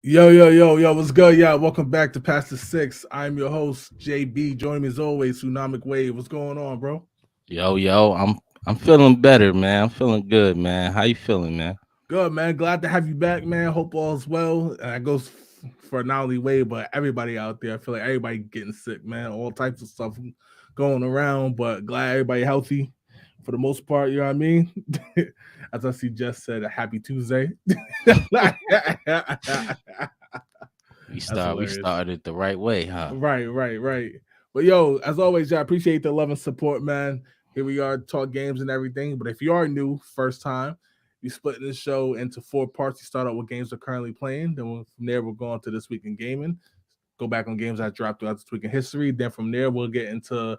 Yo, what's good? Yeah, welcome back to Past the Six. I'm your host, JB. Joining me as always, Tsunamic Wave. What's going on, bro? I'm feeling better, man. I'm feeling good, man. How you feeling, man? Good, man. Glad to have you back, man. Hope all's well. And that goes for not only Wave, but everybody out there. I feel like everybody getting sick, man. All types of stuff going around, but glad everybody healthy for the most part, you know what I mean? As I see Jess said, a happy Tuesday. We That's start we hilarious. started the right way, huh? Right. But yo, as always, I appreciate the love and support, man. Here we are, talk games and everything. But if you are new, first time, we split this show into four parts. You start out with games we're currently playing. Then from there, we'll go on to this week in gaming. Go back on games that dropped throughout this week in history. Then from there, we'll get into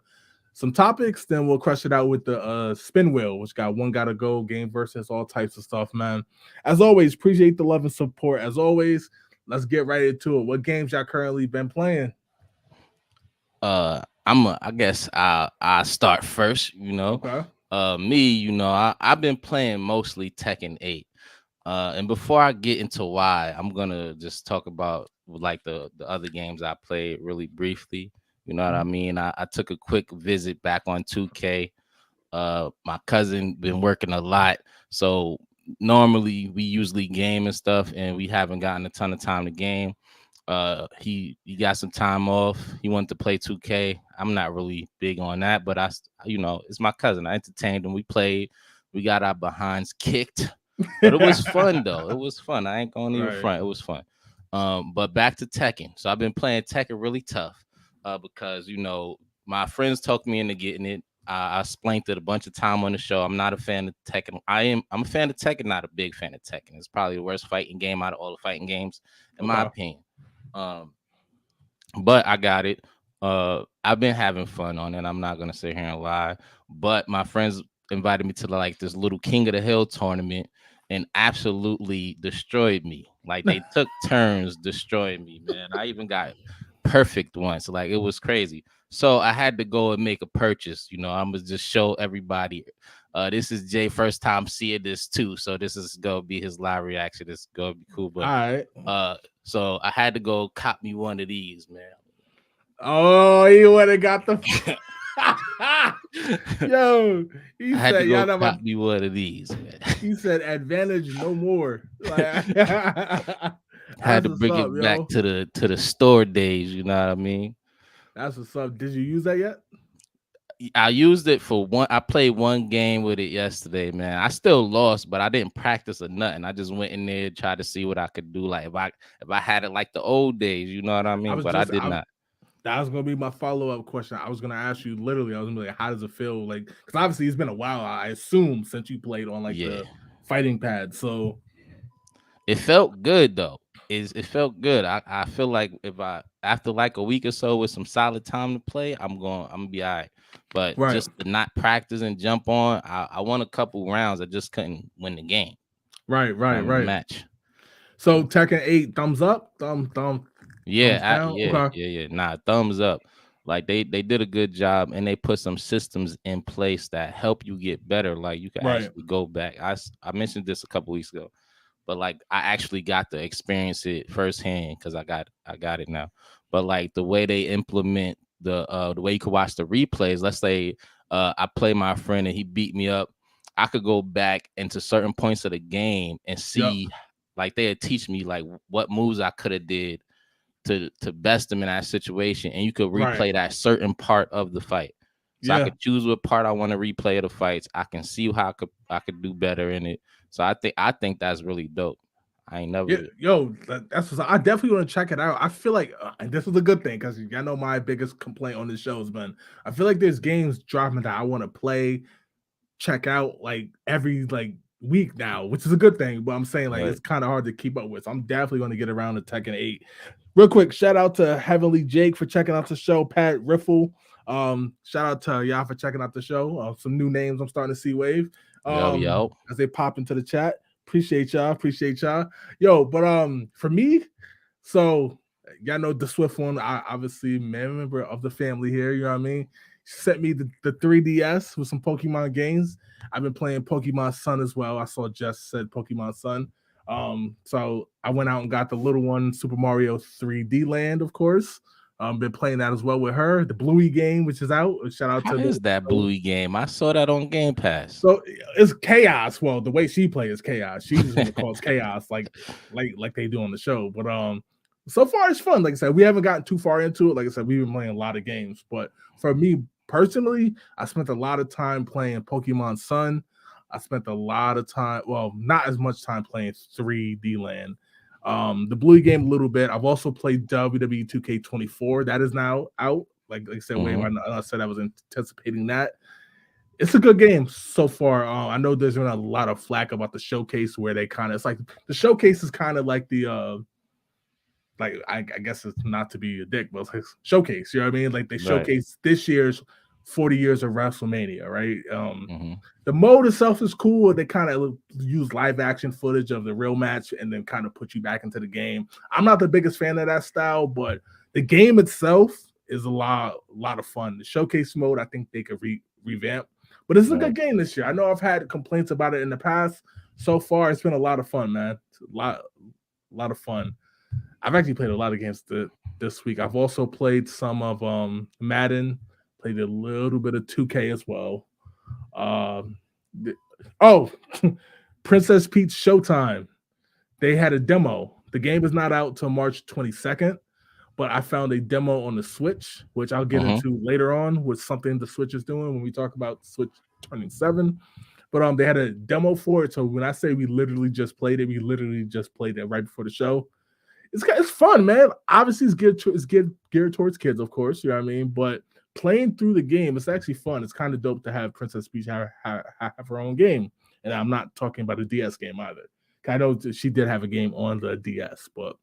some topics. Then we'll crush it out with the spin wheel, which got one gotta go, game versus all types of stuff, man. As always, appreciate the love and support. As always, let's get right into it. What games y'all currently been playing? I guess I start first, you know. Okay. I've been playing mostly Tekken 8. And before I get into why, I'm gonna just talk about like the other games I played really briefly. You know what I Mhm. mean? I took a quick visit back on 2K. My cousin been working a lot, so normally we usually game and stuff, and we haven't gotten a ton of time to game. He got some time off. He wanted to play 2K. I'm not really big on that, but it's my cousin. I entertained him. We played. We got our behinds kicked, but it was fun though. It was fun. I ain't gonna even Right. front. It was fun. But back to Tekken. So I've been playing Tekken really tough, because my friends talked me into getting it. I explained it a bunch of time on the show. I'm not a fan of Tekken. I'm a fan of Tekken, not a big fan of Tekken. It's probably the worst fighting game out of all the fighting games, in my Okay. opinion. Um, but I got it. I've been having fun on it. I'm not gonna sit here and lie. But my friends invited me to like this little King of the Hill tournament and absolutely destroyed me. Like they took turns destroying me, man. I even got perfect once. Like it was crazy. So I had to go and make a purchase. I'm gonna just show everybody. This is Jay first time seeing this too. So this is gonna be his live reaction. This is gonna be cool. All But right. so I had to go cop me one of these, man. Oh, you would have got the. I Yo, he had to said, go y'all know about. cop me one of these, man. He said, advantage no more. Like, that's Had to what's bring up, it back yo. to the store days. You know what I mean? That's what's up. Did you use that yet? I used it for one. I played one game with it yesterday, man. I still lost, but I didn't practice or nothing. I just went in there, tried to see what I could do. Like if I had it like the old days, you know what I I mean? was But I just, did not. that was gonna be my follow up question. I was gonna ask you literally. I was gonna be like, how does it feel? Like, because obviously it's been a while. I assume since you played on like Yeah. the fighting pad. So It felt good though. It felt good. I feel like if I after like a week or so with some solid time to play, I'm gonna be all right. But right, just to not practice and jump on, I won a couple rounds. I just couldn't win the game. The right. match. So Tekken 8, thumbs up, thumbs down. Okay, Nah, thumbs up. Like they did a good job, and they put some systems in place that help you get better. Like you can right, actually go back. I mentioned this a couple weeks ago, but like I actually got to experience it firsthand because I got it now. But like the way they implement the way you can watch the replays. Let's say I play my friend and he beat me up. I could go back into certain points of the game and yep, see, like they'd teach me like what moves I could have did to best them in that situation, and you could right, replay that certain part of the fight. So I yeah. could choose what part I want to replay of the fights. I can see how I could do better in it. So I think that's really dope. I ain't Yeah, never. yo, that's what I definitely want to check it out. I feel like, and this is a good thing because I know my biggest complaint on this show has been I feel like there's games dropping that I want to play, check out like every like week now, which is a good thing. But I'm saying like But it's kind of hard to keep up with. So I'm definitely going to get around to Tekken 8. Real quick, shout out to Heavenly Jake for checking out the show. Pat Riffle, shout out to y'all for checking out the show. Some new names I'm starting to see wave yo, as they pop into the chat. Appreciate y'all. Yo, but for me, so y'all know the Swift one. I obviously member of the family here. You know what I mean. She sent me the 3DS with some Pokemon games. I've been playing Pokemon Sun as well. I saw Jess said Pokemon Sun. So I went out and got the little one, Super Mario 3D Land, of course. Been playing that as well with her. The Bluey game, which is out. Shout out How to the is that Bluey game? I saw that on Game Pass. so it's chaos. Well, the way she plays is chaos. She just want to cause chaos, like they do on the show. But so far it's fun. Like I said, we haven't gotten too far into it. Like I said, we've been playing a lot of games. But for me personally, I spent a lot of time playing Pokemon Sun. I spent a lot of time, well, not as much time playing 3D Land. The Bluey game a little bit. I've also played WWE 2K24. That is now out. Like I said, Wave, Mhm. I said I was anticipating that. It's a good game so far. I know there's been a lot of flack about the showcase where they kind of, it's like the showcase is kind of like the like I guess it's not to be a dick, but it's like showcase. You know what I mean? Like they Right. showcase this year's 40 years of WrestleMania, right? Mhm. The mode itself is cool. They kind of use live action footage of the real match and then kind of put you back into the game. I'm not the biggest fan of that style, but the game itself is a lot of fun. The showcase mode, I think they could revamp, but it's a good Right. game this year. I know I've had complaints about it in the past. So far, it's been a lot of fun, man. It's a lot of fun. I've actually played a lot of games this week. I've also played some of Madden, played a little bit of 2K as well. Um, oh, Princess Peach Showtime. They had a demo. The game is not out till March 22nd, but I found a demo on the Switch, which I'll get Mhm. into later on with something the Switch is doing when we talk about Switch turning 7. But they had a demo for it. So when I say we literally just played it, we literally just played it right before the show. It's fun, man. Obviously, it's geared towards kids, of course. You know what I mean. But playing through the game, it's actually fun. It's kind of dope to have Princess Peach have her own game, and I'm not talking about a DS game either. I know she did have a game on the DS, but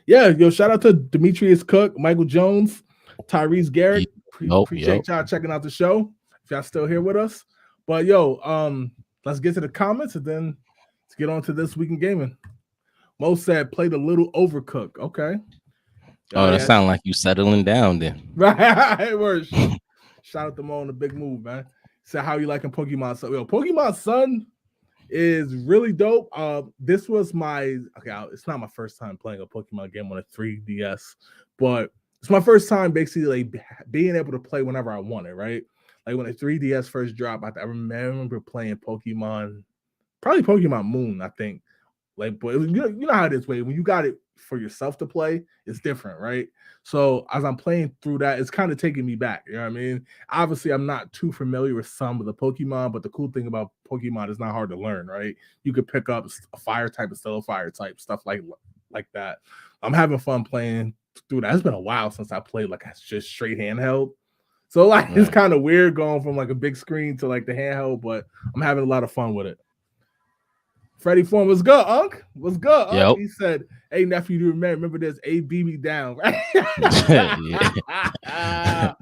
yeah, yo, shout out to Demetrius Cook, Michael Jones, Tyrese Garrett. Yep. Yep. Appreciate y'all checking out the show. If y'all still here with us, but yo, let's get to the comments and then let's get on to this week in gaming. Mo said played a little overcooked. Okay. Oh, that Yeah. sounds like you settling down then. Right. Word. Shout out to Mo on the big move, man. Said how you liking Pokemon Sun. Yo, Pokemon Sun is really dope. This was my it's not my first time playing a Pokemon game on a 3DS, but it's my first time basically like being able to play whenever I want it, right? Like when the 3DS first dropped, I remember playing Pokemon, probably Pokemon Moon, I think. Like, but you know how it is, way when you got it for yourself to play, it's different, right? So as I'm playing through that, it's kind of taking me back. You know what I mean? Obviously, I'm not too familiar with some of the Pokemon, but the cool thing about Pokemon is not hard to learn, right? You could pick up a fire type instead of fire type, stuff like that. I'm having fun playing through that. It's been a while since I played like just straight handheld. So like it's Right. kind of weird going from like a big screen to like the handheld, but I'm having a lot of fun with it. Freddie Form, what's good, Unc? What's good, Unc? Yep. He said, "Hey nephew, do you remember this? A beat me down, right?" Yeah.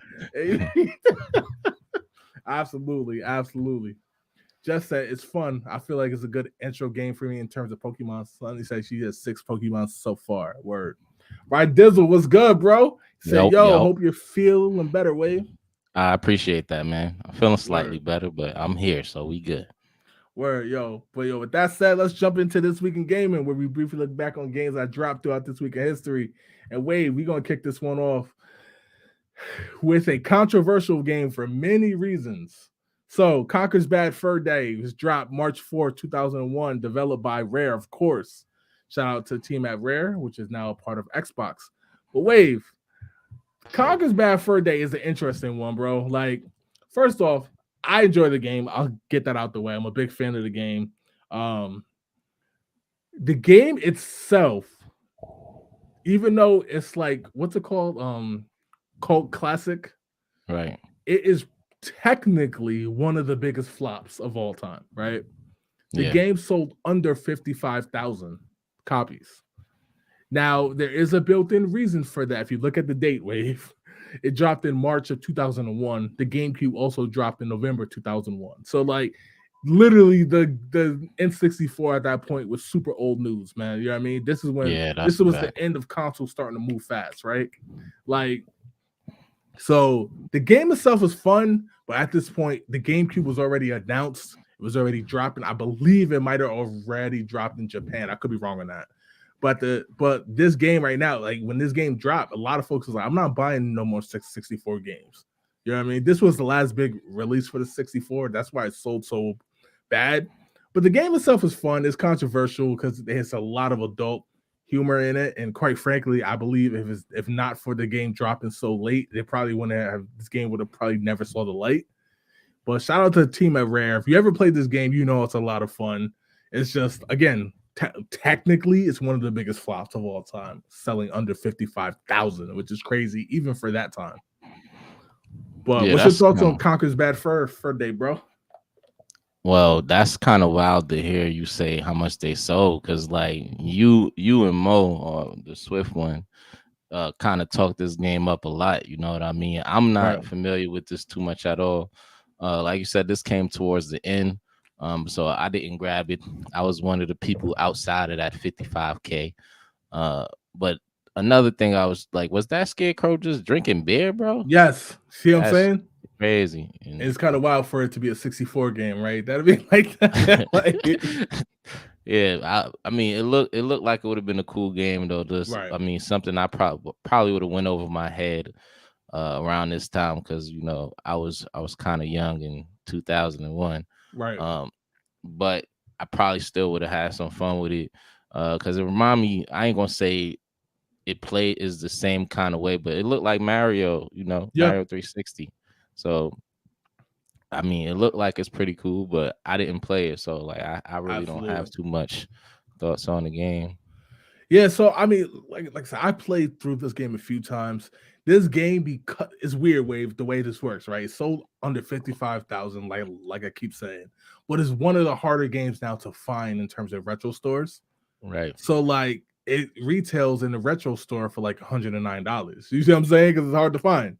Absolutely, absolutely. Just said it's fun. I feel like it's a good intro game for me in terms of Pokemon. Sonny said she has 6 Pokemon so far. Word. Right, Dizzle, what's good, bro? He said, Yep. "Yo, Yep. hope you're feeling better, Wave." I appreciate that, man. I'm feeling slightly Word. better, but I'm here, so we good. Word, yo. But yo, with that said, let's jump into this week in gaming where we briefly look back on games I dropped throughout this week in history. And Wade, we're gonna kick this one off with a controversial game for many reasons. So, Conker's Bad Fur Day was dropped March 4th, 2001, developed by Rare, of course. Shout out to the team at Rare, which is now a part of Xbox. But Wave, Conker's Bad Fur Day is an interesting one, bro. Like, first off, I enjoy the game. I'll get that out the way. I'm a big fan of the game. Um, the game itself, even though it's like what's it called? Cult classic, Right. it is technically one of the biggest flops of all time, right? The Yeah. game sold under 55,000 copies. Now, there is a built-in reason for that. If you look at the date wave, it dropped in March of 2001. The GameCube also dropped in November 2001. So like literally the N64 at that point was super old news, man. You know what I mean? Yeah, This that's a was the fact. end of consoles starting to move fast, right? Like so the game itself was fun, but at this point, the GameCube was already announced. It was already dropping. I believe it might have already dropped in Japan. I could be wrong on that. But this game right now, like when this game dropped, a lot of folks was like, I'm not buying no more 64 games. You know what I mean? This was the last big release for the 64. That's why it sold so bad. But the game itself is fun. It's controversial because it has a lot of adult humor in it. And quite frankly, I believe if not for the game dropping so late, they probably wouldn't have this game would have probably never saw the light. But shout out to the team at Rare. If you ever played this game, you know it's a lot of fun. It's just again, technically, it's one of the biggest flops of all time, selling under 55,000, which is crazy even for that time. But Yeah, what's your that's thoughts kind on of Conker's Bad Fur Day, bro? well, that's kind of wild to hear you say how much they sold, because like you and Mo, or the Swift one, kind of talked this game up a lot. You know what I mean? I'm Right, not familiar with this too much at all. Like you said, this came towards the end, so I didn't grab it. I was one of the people outside of that 55K. But another thing, I was like, was that Scarecrow just drinking beer, bro? yes. See what I'm That's saying? crazy. And it's kind of wild for it to be a 64 game, right? That'd be like that. Like, Yeah, I mean, it looked like it would have been a cool game though. Just, right, I mean, something I probably would have went over my head around this time, because I was kind of young in 2001. right. Um, but I probably still would have had some fun with it, because it remind me. I ain't gonna say it played is the same kind of way, but it looked like Mario, Yeah, Mario 360. So I mean, it looked like it's pretty cool, but I didn't play it, so like I really don't have absolutely. too much thoughts on the game. Yeah, so I mean, like I said, I played through this game a few times. This game because it's weird, Wave, the way this works, right? It's sold under 55,000, like I keep saying, but it's one of the harder games now to find in terms of retro stores. Right. So like it retails in the retro store for like $109. You see what I'm saying? Because it's hard to find.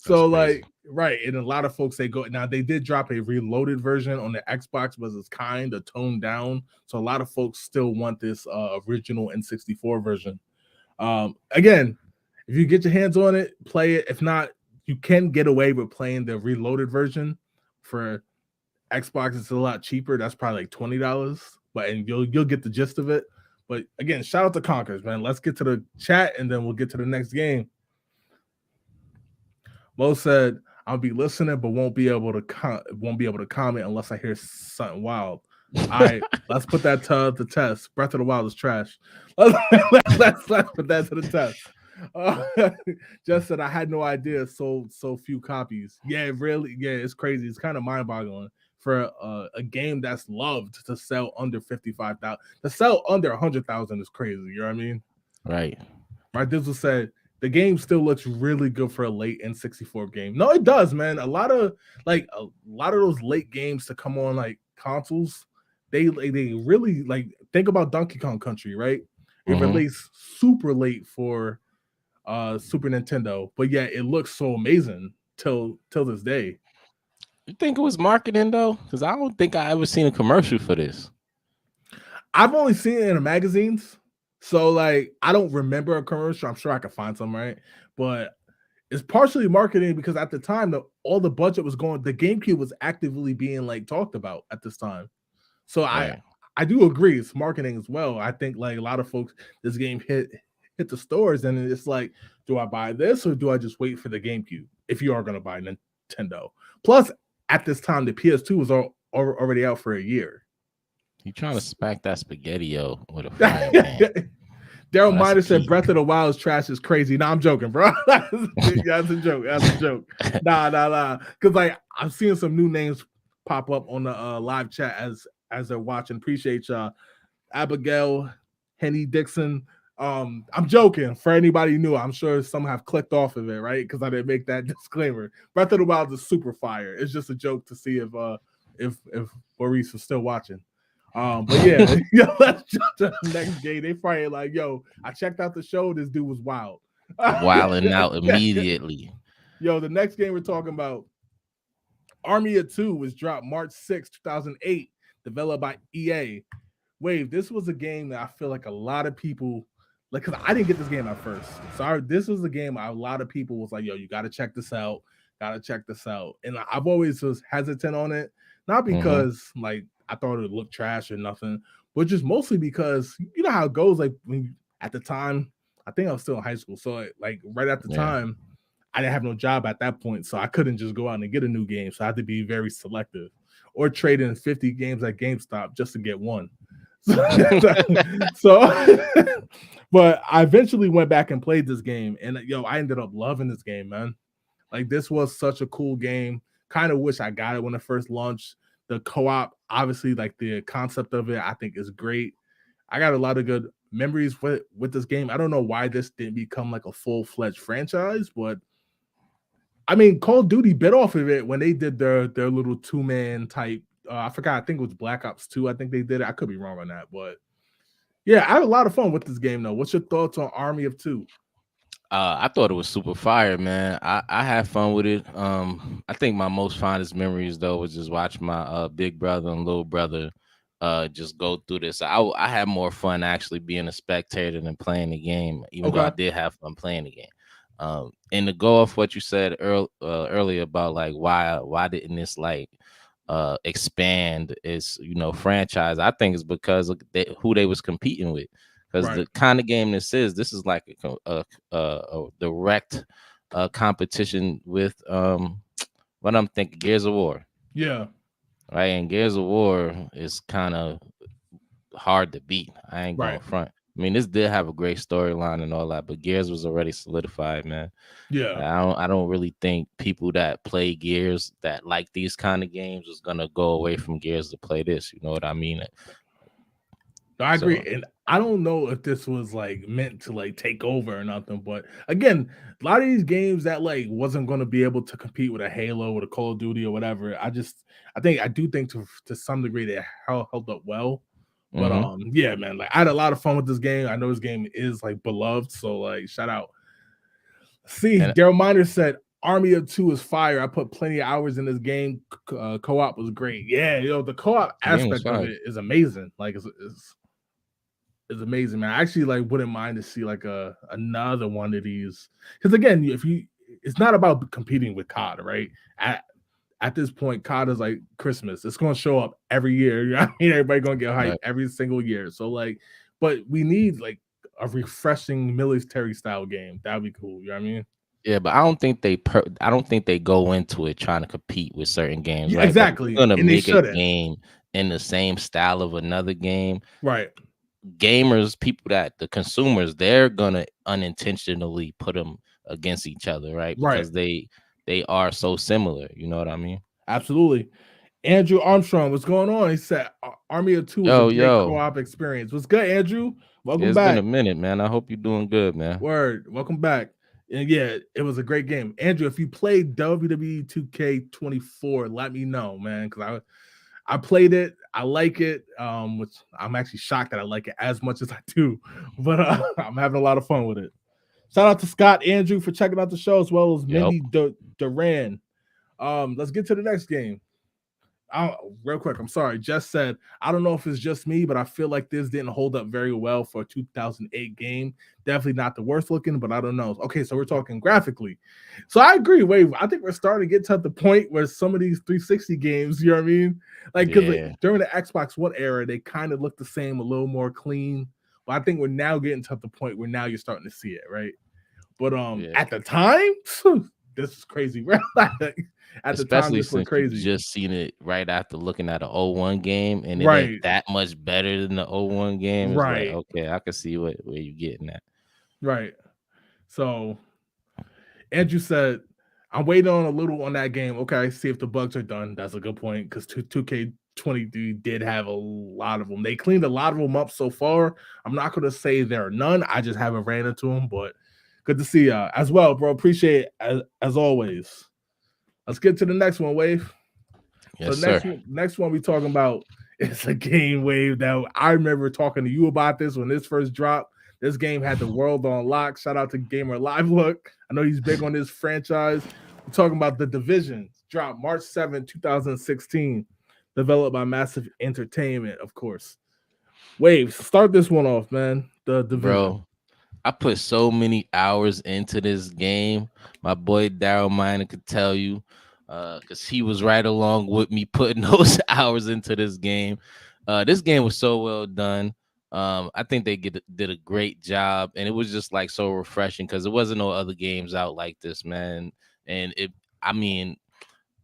That's So crazy. like right, and a lot of folks they go now. They did drop a reloaded version on the Xbox, but it's kind of toned down. So a lot of folks still want this original N64 version. Again, if you get your hands on it, play it. If not, you can get away with playing the reloaded version for Xbox. It's a lot cheaper. That's probably like $20, but and you'll get the gist of it. But again, shout out to Conkers, man. Let's get to the chat and then we'll get to the next game. Mo said, "I'll be listening, but won't be able to comment unless I hear something wild." All right, let's put that to the test. Breath of the Wild is trash. Let's put that to the test. Uh, just said I had no idea sold so few copies. Yeah, really. Yeah, it's crazy. It's kind of mind boggling for a game that's loved to sell under 55,000. To sell under 100,000 is crazy. You know what I mean? Right. Right, Dizzle said the game still looks really good for a late N64 game. No, it does, man. A lot of those late games to come on like consoles, they really like think about Donkey Kong Country, right? It Mm-hmm. released super late for Super Nintendo, but yeah, it looks so amazing till this day. You think it was marketing though? Because I don't think I ever seen a commercial for this. I've only seen it in the magazines, so like I don't remember a commercial. I'm sure I could find some, right? But it's partially marketing because at the time all the budget was going. The GameCube was actively being like talked about at this time. So I Right. I do agree it's marketing as well. I think like a lot of folks, this game hit the stores and it's like, do I buy this or do I just wait for the GameCube? If you are going to buy Nintendo, plus at this time the PS2 was already out for a year. You trying to smack that spaghetti-o with a frying pan. Daryl Oh, that's a Miner said key. Breath of the Wild's trash is crazy. Nah, I'm joking, bro. That's a joke. That's a joke. Nah. Because like I'm seeing some new names pop up on the live chat as they're watching. Appreciate y'all. Abigail, Henny Dixon. I'm joking. For anybody new, I'm sure some have clicked off of it, right? Because I didn't make that disclaimer. Breath of the Wild is super fire. It's just a joke to see if Maurice was still watching. But yeah, let's jump to the next game. They probably like, yo, I checked out the show. This dude was wild. Wilding out immediately. Yo, the next game we're talking about, Army of Two, was dropped March 6, 2008, developed by EA. Wave, this was a game that I feel like a lot of people like because I didn't get this game at first. So this was a game a lot of people was like, yo, you gotta check this out. Gotta check this out. And I've always was hesitant on it. Not Mm-hmm. because like I thought it looked trash or nothing, but just mostly because you know how it goes. Like when at the time, I think I was still in high school, so like right at the Yeah. time, I didn't have no job at that point, so I couldn't just go out and get a new game. So I had to be very selective, or trade in 50 games at GameStop just to get one. So but I eventually went back and played this game, and yo, I ended up loving this game, man. Like this was such a cool game. Kind of wish I got it when it first launched. The co-op, obviously, like the concept of it, I think is great. I got a lot of good memories with this game. I don't know why this didn't become like a full-fledged franchise, but I mean, Call of Duty bit off of it when they did their little two-man type. I forgot. I think it was Black Ops 2. I think they did it. I could be wrong on that, but yeah, I had a lot of fun with this game though. What's your thoughts on Army of Two? I thought it was super fire, man. I had fun with it. I think my most fondest memories though was just watching my big brother and little brother just go through this. I had more fun actually being a spectator than playing the game, even though I Okay, did have fun playing the game. And to go off what you said earlier about like why didn't this like expand its franchise? I think it's because of who they was competing with, because right. the kind of game this is like a direct competition with what I'm thinking, Gears of War, Yeah, right? And Gears of War is kind of hard to beat. I ain't going right. front. I mean, this did have a great storyline and all that, but Gears was already solidified, man. Yeah. I don't really think people that play Gears that like these kind of games is gonna go away from Gears to play this. You know what I mean? No, I agree. So And I don't know if this was like meant to like take over or nothing, but again, a lot of these games that like wasn't going to be able to compete with a Halo or a Call of Duty or whatever. I do think to some degree they held up well. But hmm yeah, man, like I had a lot of fun with this game. I know this game is like beloved, so like shout out. See, and Daryl Miner said Army of Two is fire. I put plenty of hours in this game. Co-op was great. Yeah, the co-op the game was aspect of fire. it is amazing. Like it's amazing, man. I actually like wouldn't mind to see like another one of these because again, if you, it's not about competing with COD, right? At this point, COD is like Christmas. It's going to show up every year. You know what I mean? Everybody going to get hyped Right. every single year. So like, but we need like a refreshing military style game. That'd be cool. You know what I mean? Yeah, but I don't think they go into it trying to compete with certain games, Yeah, right? But if you're exactly, gonna and they make a shouldn't. game in the same style of another game, Right, gamers, people that the consumers, they're gonna unintentionally put them against each other, right? right, Because they are so similar. You know what I mean? absolutely. Andrew Armstrong, what's going on? He said Army of Two is a Yo, great yo, co-op experience. What's good, Andrew? Welcome it's been a back. minute, man. I hope you're doing good, man. Word, welcome back. And yeah, it was a great game. Andrew, if you played WWE 2K24, let me know, man, because I played it. I like it, which I'm actually shocked that I like it as much as I do, but I'm having a lot of fun with it. Shout out to Scott Andrew for checking out the show as well as Yep. Mindy Duran. Let's get to the next game. Real quick, I'm sorry. Jess said, I don't know if it's just me, but I feel like this didn't hold up very well for a 2008 game. Definitely not the worst looking, but I don't know. Okay, so we're talking graphically. So I agree, Wave. I think we're starting to get to the point where some of these 360 games, you know what I mean? Like, because like, Yeah. during the Xbox One era, they kind of looked the same, a little more clean. But I think we're now getting to the point where now you're starting to see it, right? But Yeah. at the time, this is crazy. At the time, Especially this looked since you crazy. just seen it right after looking at an '01 game, and it ain't Right, that much better than the '01 game. It's like, right, okay, I can see where you getting at. right. So Andrew said, I'm waiting on a little on that game. Okay, see if the bugs are done. That's a good point because 2K23 did have a lot of them. They cleaned a lot of them up so far. I'm not going to say there are none. I just haven't ran into them, but good to see you as well, bro. Appreciate it as always. Let's get to the next one, Wave. So Yes, sir. next one we talking about is a game, Wave, that I remember talking to you about this when this first dropped. This game had the world on lock. Shout out to Gamer Live Look. I know he's big on this franchise. We're talking about The Division. Dropped March 7, 2016. Developed by Massive Entertainment, of course. Wave, start this one off, man. The Division. Bro, I put so many hours into this game. My boy Daryl Miner could tell you. because he was right along with me putting those hours into this game. This game was so well done. I think they did a great job, and it was just like so refreshing because there wasn't no other games out like this, man. And I mean,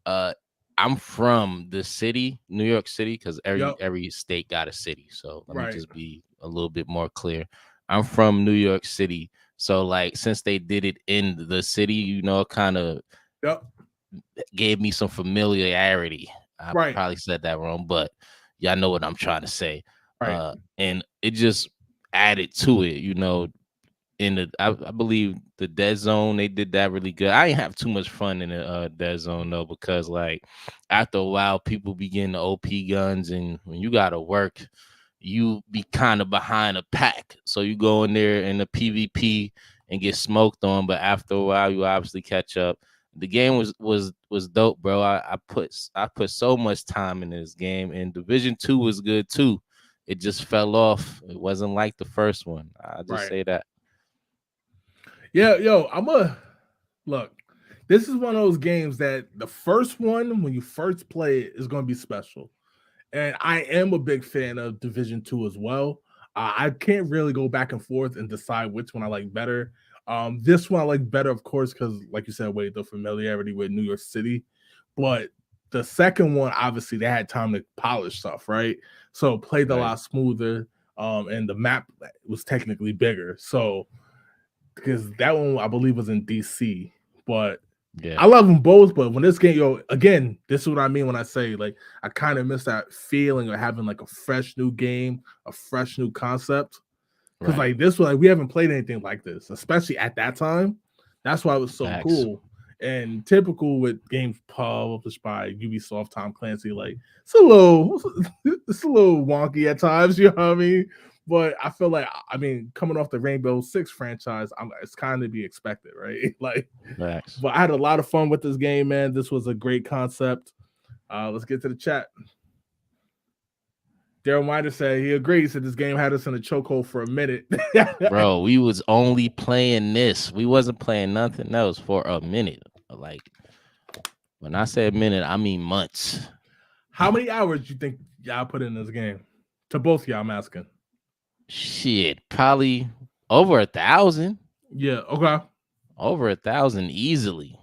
uh, I'm from the city, New York City, because Yep. every state got a city. So let me Right. just be a little bit more clear. I'm from New York City, so like since they did it in the city, kind of Yep. gave me some familiarity. I Right. probably said that wrong, but y'all know what I'm trying to say. Right. And it just added to it, in I believe the dead zone, they did that really good. I didn't have too much fun in the dead zone though, because like after a while people begin to OP guns, and when you gotta work, you be kind of behind a pack. So you go in there in the PvP and get smoked on, but after a while you obviously catch up. The game was dope, bro. I put so much time in this game, and Division 2 was good too. It just fell off. It wasn't like the first one. I just Right. say that. Yeah, yo, I'm a look. This is one of those games that the first one, when you first play it, is going to be special. And I am a big fan of Division 2 as well. I can't really go back and forth and decide which one I like better. This one I like better, of course, because like you said, wait, the familiarity with New York City. But the second one, obviously, they had time to polish stuff, right? So it played a Right. lot smoother. And the map was technically bigger. So because that one I believe was in DC, but Yeah. I love them both, but when this game, yo, again, this is what I mean when I say like I kind of miss that feeling of having like a fresh new game, a fresh new concept. Because Right. like this one, like we haven't played anything like this, especially at that time. That's why it was so Facts. cool. And typical with games published by Ubisoft, Tom Clancy, like it's a little wonky at times, you know what I mean? But I feel like I mean, coming off the Rainbow Six franchise, it's kind of to be expected, right? Like, Facts. but I had a lot of fun with this game, man. This was a great concept. Let's get to the chat. Daryl Minder said he agrees that this game had us in a chokehold for a minute. Bro, we was only playing this. We wasn't playing nothing else for a minute. Like when I say a minute, I mean months. How many hours do you think y'all put in this game? To both y'all, I'm asking. Shit, probably over 1,000. Yeah. Okay. Over 1,000 easily.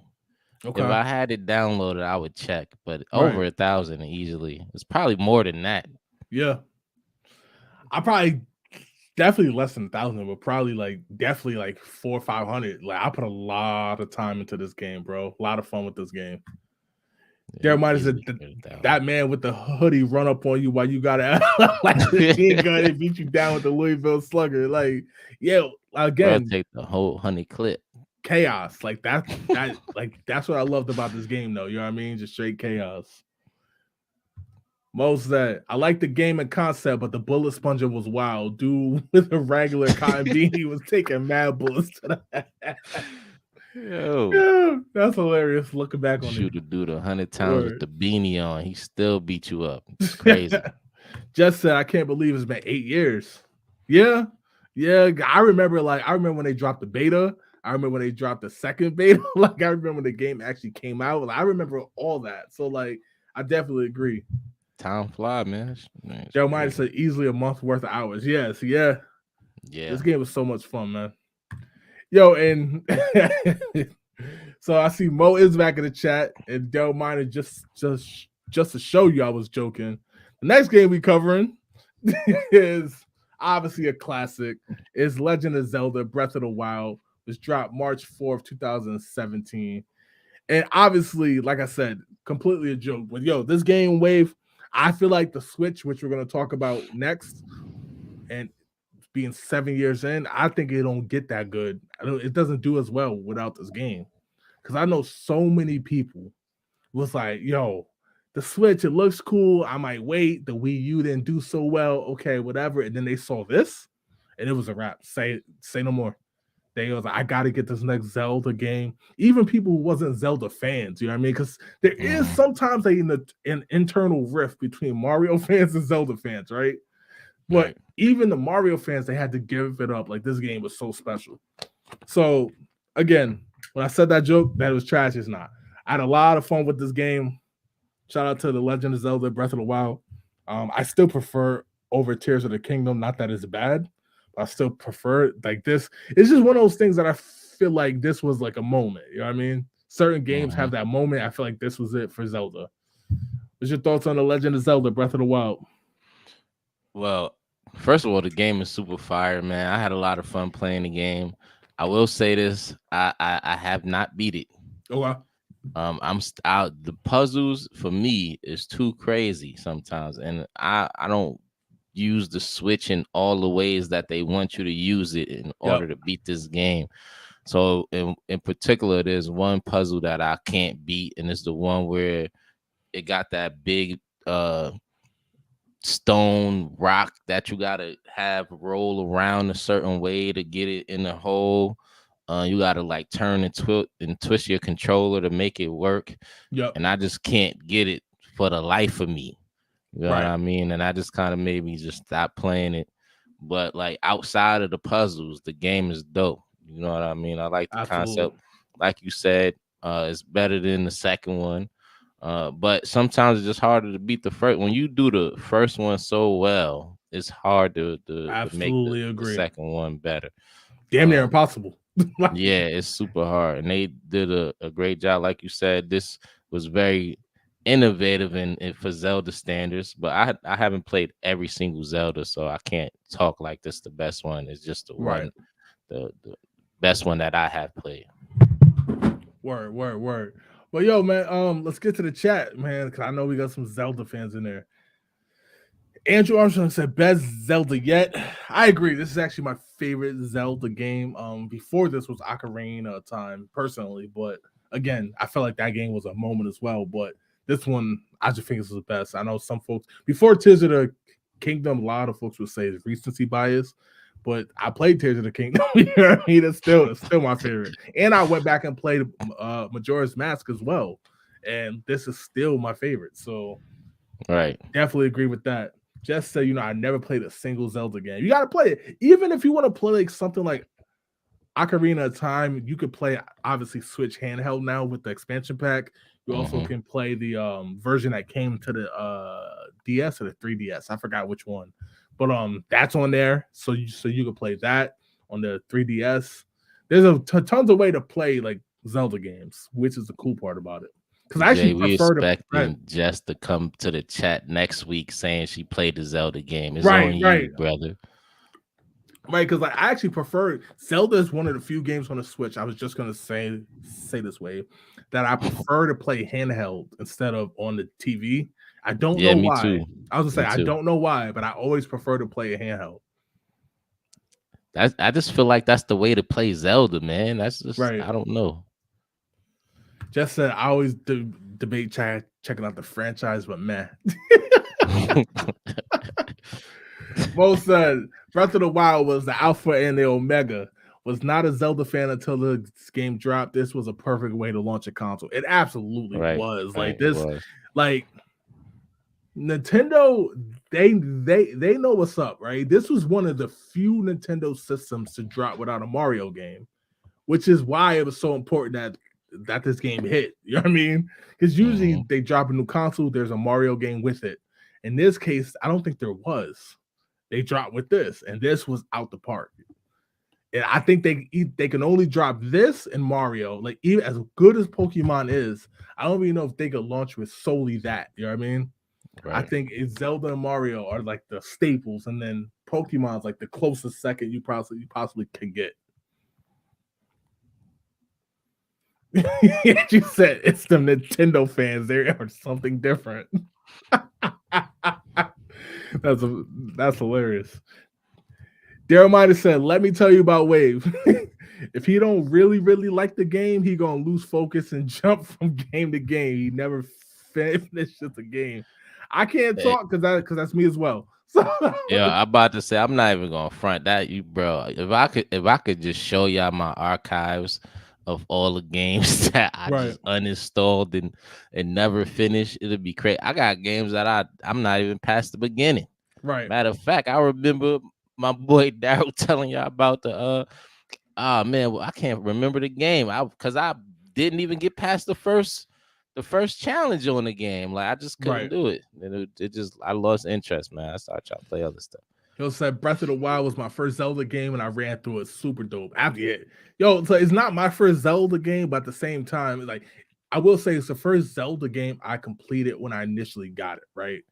If Okay. I had it downloaded, I would check, but over Right. 1,000 easily. It's probably more than that. Yeah. I probably definitely less than 1,000, but probably like definitely like 400 or 500. Like I put a lot of time into this game, bro. A lot of fun with this game. Yeah, There might have easily said get 1,000. that man with the hoodie run up on you while you got it like the machine gun and beat you down with the Louisville Slugger. Like, yeah, Bro, again, take the whole honey clip. chaos. Like that's what I loved about this game, though. You know what I mean? Just straight chaos. Most that I like the game and concept, but the bullet sponger was wild. Dude with a regular cotton beanie was taking mad bullets to the Yo, yeah, that's hilarious. Looking back on it. shoot a dude 100 times with Word. the beanie on. He still beat you up. It's crazy. Just said I can't believe it's been 8 years. Yeah, yeah. I remember when they dropped the beta. I remember when they dropped the second beta. Like I remember when the game actually came out. Like, I remember all that. So like I definitely agree. Time fly, man. It's Joe might have crazy. said easily a month worth of hours. Yes, yeah. Yeah. This game was so much fun, man. Yo, and so I see Mo is back in the chat, and Del Miner just to show you I was joking. The next game we covering is obviously a classic. It's Legend of Zelda: Breath of the Wild, which dropped March 4th, 2017. And obviously, like I said, completely a joke. But yo, this game wave, I feel like the Switch, which we're gonna talk about next, and being 7 years in, I think it don't get that good. It doesn't do as well without this game. Because I know so many people was like, yo, the Switch, it looks cool. I might wait. The Wii U didn't do so well. Okay, whatever. And then they saw this, and it was a wrap. Say no more. They was like, I gotta get this next Zelda game. Even people who wasn't Zelda fans, you know what I mean? Because there is Mhm. sometimes an internal rift between Mario fans and Zelda fans, right? But Right. even the Mario fans, they had to give it up. Like this game was so special. So again, when I said that joke, that it was trash, it's not. I had a lot of fun with this game. Shout out to the Legend of Zelda Breath of the Wild. I still prefer over Tears of the Kingdom. Not that it's bad, but I still prefer it. Like this. It's just one of those things that I feel like this was like a moment. You know what I mean? Certain games Mhm. have that moment. I feel like this was it for Zelda. What's your thoughts on the Legend of Zelda Breath of the Wild? Well, first of all, the game is super fire, man. I had a lot of fun playing the game. I will say this: I have not beat it. Okay. I'm out. The puzzles for me is too crazy sometimes, and I don't use the Switch in all the ways that they want you to use it in Yep. order to beat this game. So in particular, there's one puzzle that I can't beat, and it's the one where it got that big stone rock that you gotta have roll around a certain way to get it in the hole. You gotta like turn and twist your controller to make it work, Yep. and I just can't get it for the life of me. You know what Right. I mean? And I just kind of made me just stop playing it. But like outside of the puzzles, the game is dope. You know what I mean? I like the Absolutely. concept. Like you said, it's better than the second one. But sometimes it's just harder to beat the first. When you do the first one so well, it's hard to make Absolutely the agree. second one better. Damn near Um, impossible. Like, yeah, it's super hard, and they did a great job. Like you said, this was very innovative in for Zelda standards. But I haven't played every single Zelda, so I can't talk like this. The best one is just the right. one, the best one that I have played. Word, word, word. But yo, man, let's get to the chat, man, because I know we got some Zelda fans in there. Andrew Armstrong said best Zelda yet. I agree. This is actually my favorite Zelda game. Before this was Ocarina of Time, personally, but again, I felt like that game was a moment as well. But this one, I just think this is the best. I know some folks before Tears of the Kingdom, a lot of folks would say it's recency bias, but I played Tears of the Kingdom. You know what I mean? It's still my favorite. And I went back and played Majora's Mask as well, and this is still my favorite. So Right. definitely agree with that. Just so you know, I never played a single Zelda game. You got to play it, even if you want to play like something like Ocarina of Time. You could play obviously Switch handheld now with the expansion pack. You also Hmm. can play the version that came to the DS or the 3DS. I forgot which one, but that's on there. So you can play that on the 3DS. There's tons of way to play like Zelda games, which is the cool part about it. Because I actually Jay, we prefer to. expecting Jess to come to the chat next week saying she played the Zelda game. It's Right, on right. you, brother. Right, because like I actually prefer Zelda is one of the few games on the Switch. I was just gonna say this way that I prefer to play handheld instead of on the TV. I don't Yeah, know me why. too. I was gonna Me say I too. don't know why, but I always prefer to play a handheld. I just feel like that's the way to play Zelda, man. That's just Right. I don't know. Just said I always debate checking out the franchise, but man. Mo said Breath of the Wild was the alpha and the omega. Was not a Zelda fan until the game dropped. This was a perfect way to launch a console. It absolutely Right, was. Like right. It this, was. like Nintendo, they know what's up, right? This was one of the few Nintendo systems to drop without a Mario game, which is why it was so important that this game hit. You know what I mean? Because usually Hmm. they drop a new console, there's a Mario game with it. In this case, I don't think there was. They dropped with this, and this was out the park. And I think they can only drop this and Mario. Like even as good as Pokemon is, I don't even know if they could launch with solely that. You know what I mean? I Right. think it's Zelda and Mario are like the staples, and then Pokemon's like the closest second you possibly can get. You said it's the Nintendo fans. They are something different. that's that's hilarious. Daryl might have said, "Let me tell you about Wave. If he don't really like the game, he gonna lose focus and jump from game to game. He never finishes the game. I can't Eh, talk because that's me as well. So Yeah, I'm about to say I'm not even gonna front that you, bro. If I could just show y'all my archives of all the games that I right, just uninstalled and never finished, it'd be crazy. I got games that I'm not even past the beginning. right, Matter of fact, I remember my boy Daryl telling y'all about the oh man, well, I can't remember the game. I because I didn't even get past the first. the first challenge on the game. Like I just couldn't Right. do it. And it just I lost interest, man. I started trying to play other stuff. He'll said Breath of the Wild was my first Zelda game, and I ran through it super dope. After it, yo, so it's not my first Zelda game, but at the same time, like I will say, it's the first Zelda game I completed when I initially got it, right?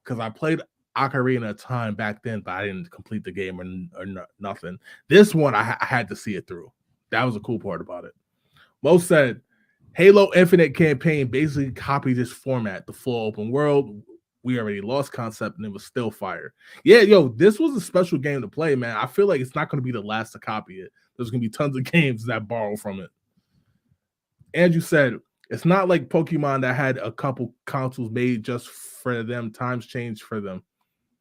Because I played Ocarina of Time back then, but I didn't complete the game or nothing. This one, I had to see it through. That was a cool part about it. Mo said Halo Infinite campaign basically copied this format, the full open world. We already lost concept and it was still fire. Yeah, yo, this was a special game to play, man. I feel like it's not going to be the last to copy it. There's going to be tons of games that borrow from it. Andrew said it's not like Pokemon that had a couple consoles made just for them. Times changed for them.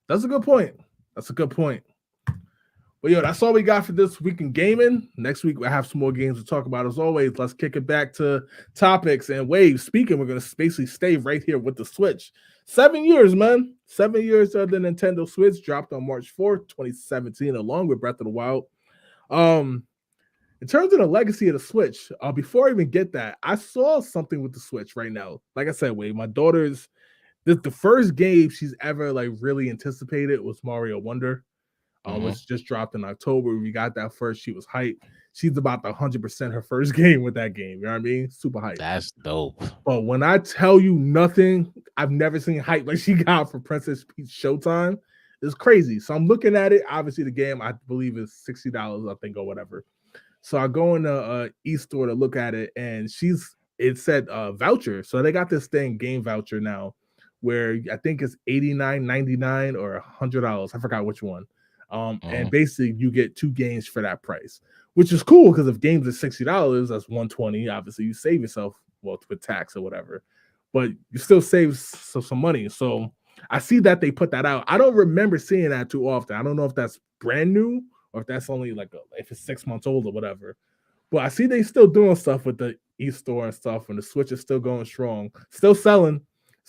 That's a good point. That's a good point. But yo, that's all we got for this week in gaming. Next week we'll have some more games to talk about. As always, let's kick it back to topics and waves. Speaking, we're gonna basically stay right here with the Switch. 7 years, man. 7 years of the Nintendo Switch dropped on March 4th, 2017, along with Breath of the Wild. In terms of the legacy of the Switch, before I even get that, I saw something with the Switch right now. Like I said, Wade, my daughter's the first game she's ever like really anticipated was Mario Wonder. Which just dropped in October. We got that first. She was hyped. She's about 100% her first game with that game. You know what I mean? Super hyped. That's dope. But when I tell you nothing, I've never seen hype like she got for Princess Peach Showtime. It's crazy. So I'm looking at it. Obviously, the game I believe is $60, I think, or whatever. So I go in the e-store to look at it, and it said voucher. So they got this thing, game voucher now, where I think it's $89.99 or $100. I forgot which one. And basically you get 2 games for that price, which is cool because if games are $60, that's $120. Obviously, you save yourself with tax or whatever, but you still save some money. So I see that they put that out. I don't remember seeing that too often. I don't know if that's brand new or if that's only like if it's 6 months old or whatever. But I see they still doing stuff with the e-store and stuff, and the Switch is still going strong, still selling.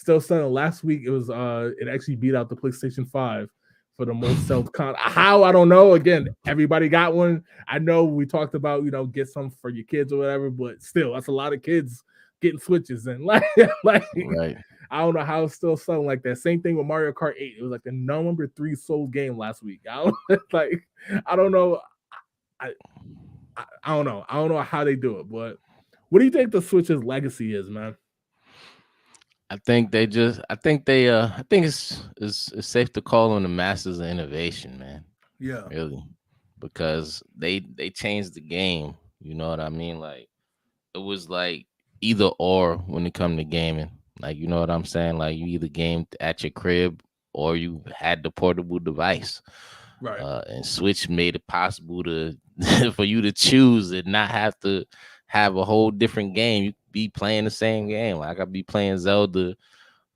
Last week it actually beat out the PlayStation 5 for the most sold con. How, I don't know. Again, everybody got one. I know we talked about, get some for your kids or whatever, but still, that's a lot of kids getting Switches, and like Right. I don't know how it's still selling like that. Same thing with Mario Kart 8. It was like the number 3 sold game last week. I don't know. I don't know. I don't know how they do it, but what do you think the Switch's legacy is, man? I think it's safe to call on the masters of innovation, man. Yeah. Really. Because they changed the game. You know what I mean? Like it was like either or when it come to gaming. Like, you know what I'm saying? Like you either gamed at your crib or you had the portable device. Right. And Switch made it possible to for you to choose and not have to have a whole different game. You could be playing the same game. Like I could be playing Zelda,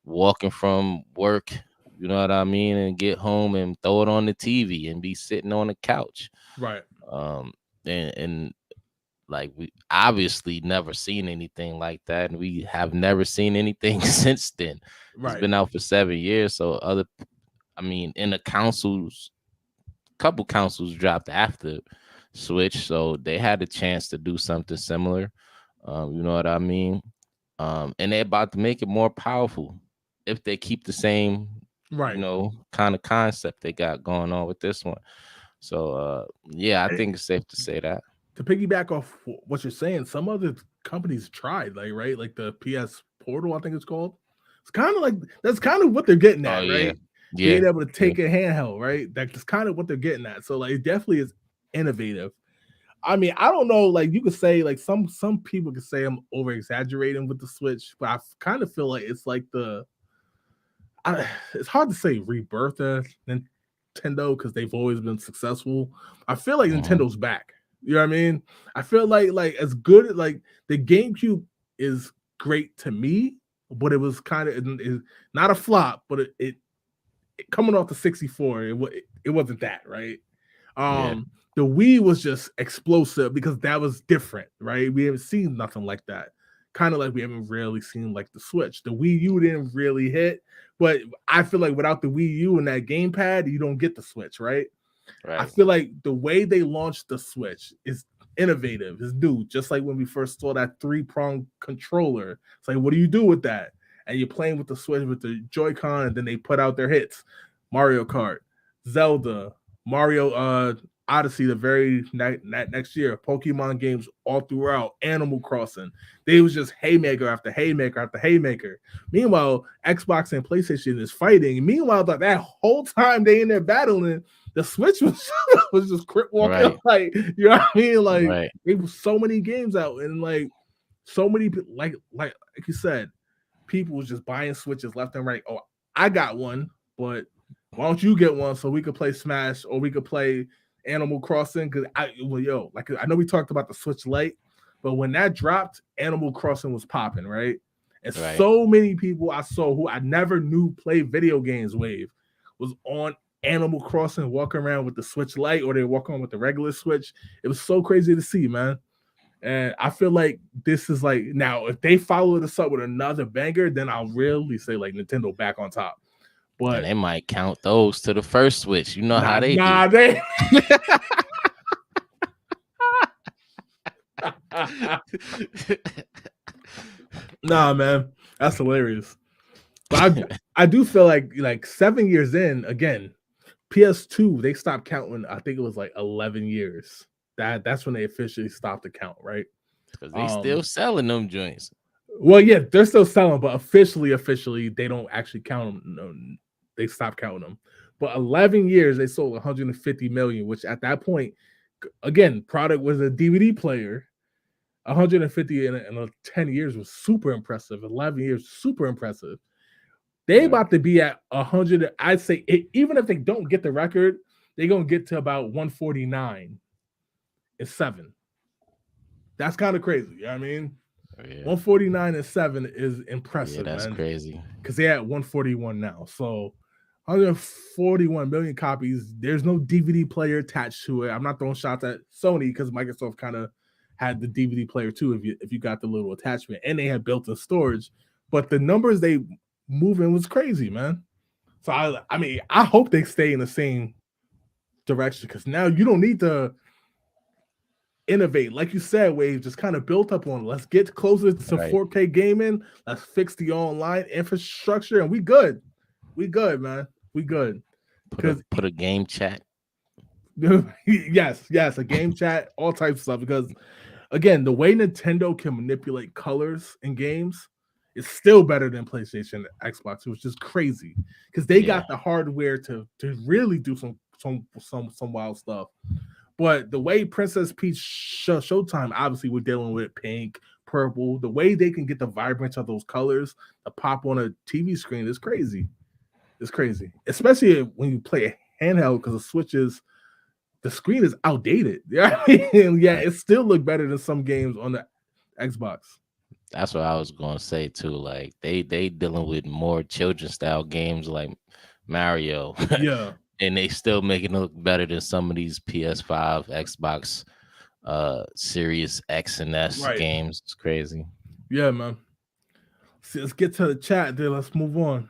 walking from work, you know what I mean, and get home and throw it on the TV and be sitting on the couch. Right. And like we obviously never seen anything like that, and we have never seen anything since then. Right. It's been out for 7 years, so in the couple consoles dropped after Switch, so they had a chance to do something similar. You know what I mean? And they're about to make it more powerful if they keep the same, right, kind of concept they got going on with this one. So, yeah, I think it's safe to say that. To piggyback off what you're saying, some other companies tried, like the PS Portal, I think it's called. It's kind of like that's kind of what they're getting at, right? Yeah. Being able to take a handheld, right? That's kind of what they're getting at. So, like, it definitely is innovative. I mean, I don't know. Like, you could say, like, some people could say I'm over exaggerating with the Switch, but I kind of feel like it's like it's hard to say rebirth of Nintendo because they've always been successful. I feel like Nintendo's back. You know what I mean? I feel like as good like the GameCube is great to me, but it was kind of not a flop, but it coming off the 64, it wasn't that, right? The Wii was just explosive because that was different, right? We haven't seen nothing like that. Kind of like we haven't really seen like the Switch. The Wii U didn't really hit, but I feel like without the Wii U and that gamepad, you don't get the Switch, right? I feel like the way they launched the Switch is innovative. It's new. Just like when we first saw that 3-prong controller. It's like, what do you do with that? And you're playing with the Switch with the Joy-Con, and then they put out their hits. Mario Kart, Zelda, Mario Odyssey the very next year, Pokemon games all throughout, Animal Crossing. They was just haymaker after haymaker after haymaker. Meanwhile, Xbox and PlayStation is fighting. Meanwhile, that whole time they in there battling, the Switch was was just crip walking Right. like, you know what I mean? Like Right. there was so many games out, and like so many like you said, people was just buying Switches left and right. Oh, I got one, but why don't you get one so we could play Smash or we could play Animal Crossing? Because I know we talked about the Switch Lite, but when that dropped, Animal Crossing was popping, right? And Right. so many people I saw who I never knew play video games wave was on Animal Crossing walking around with the Switch Lite, or they walk on with the regular Switch. It was so crazy to see, man. And I feel like this is like, now if they follow this up with another banger, then I'll really say like Nintendo back on top. And But they might count those to the first Switch. You know how they nah, do. they nah, man, that's hilarious. But I do feel like 7 years in, again, PS2 they stopped counting. I think it was like 11 years. That's when they officially stopped the count, right? Because they still selling them joints. Well, yeah, they're still selling, but officially, they don't actually count them. No, they stopped counting them. But 11 years, they sold 150 million, which at that point, again, product was a DVD player. 150 in 10 years was super impressive. 11 years, super impressive. They Right. about to be at 100. I'd say even if they don't get the record, they're gonna get to about 149 and 7. That's kind of crazy. You know what I mean? Yeah. 149 and 7 is Yeah, impressive, that's man. crazy. Because they're at 141 now. So 141 million copies. There's no DVD player attached to it. I'm not throwing shots at Sony because Microsoft kind of had the DVD player too, if you got the little attachment, and they had built-in storage. But the numbers they moving was crazy, man. So I mean, I hope they stay in the same direction, because now you don't need to innovate. Like you said, Wave just kind of built up on, let's get closer to Right. 4K gaming. Let's fix the online infrastructure, and we good. We good, man. We good. Because Put a game chat. yes, a game chat, all types of stuff. Because again, the way Nintendo can manipulate colors in games is still better than PlayStation and Xbox, which is crazy. Because they got the hardware to really do some wild stuff. But the way Princess Peach Showtime, obviously we're dealing with pink, purple. The way they can get the vibrance of those colors to pop on a TV screen is crazy. It's crazy, especially when you play a handheld, because the screen is outdated. Yeah, yeah, it still look better than some games on the Xbox. That's what I was gonna say too. Like they dealing with more children style games like Mario, Yeah, and they still making it look better than some of these PS5, Xbox, Series X and S right. games. It's crazy. Yeah, man. See, let's get to the chat there. Let's move on.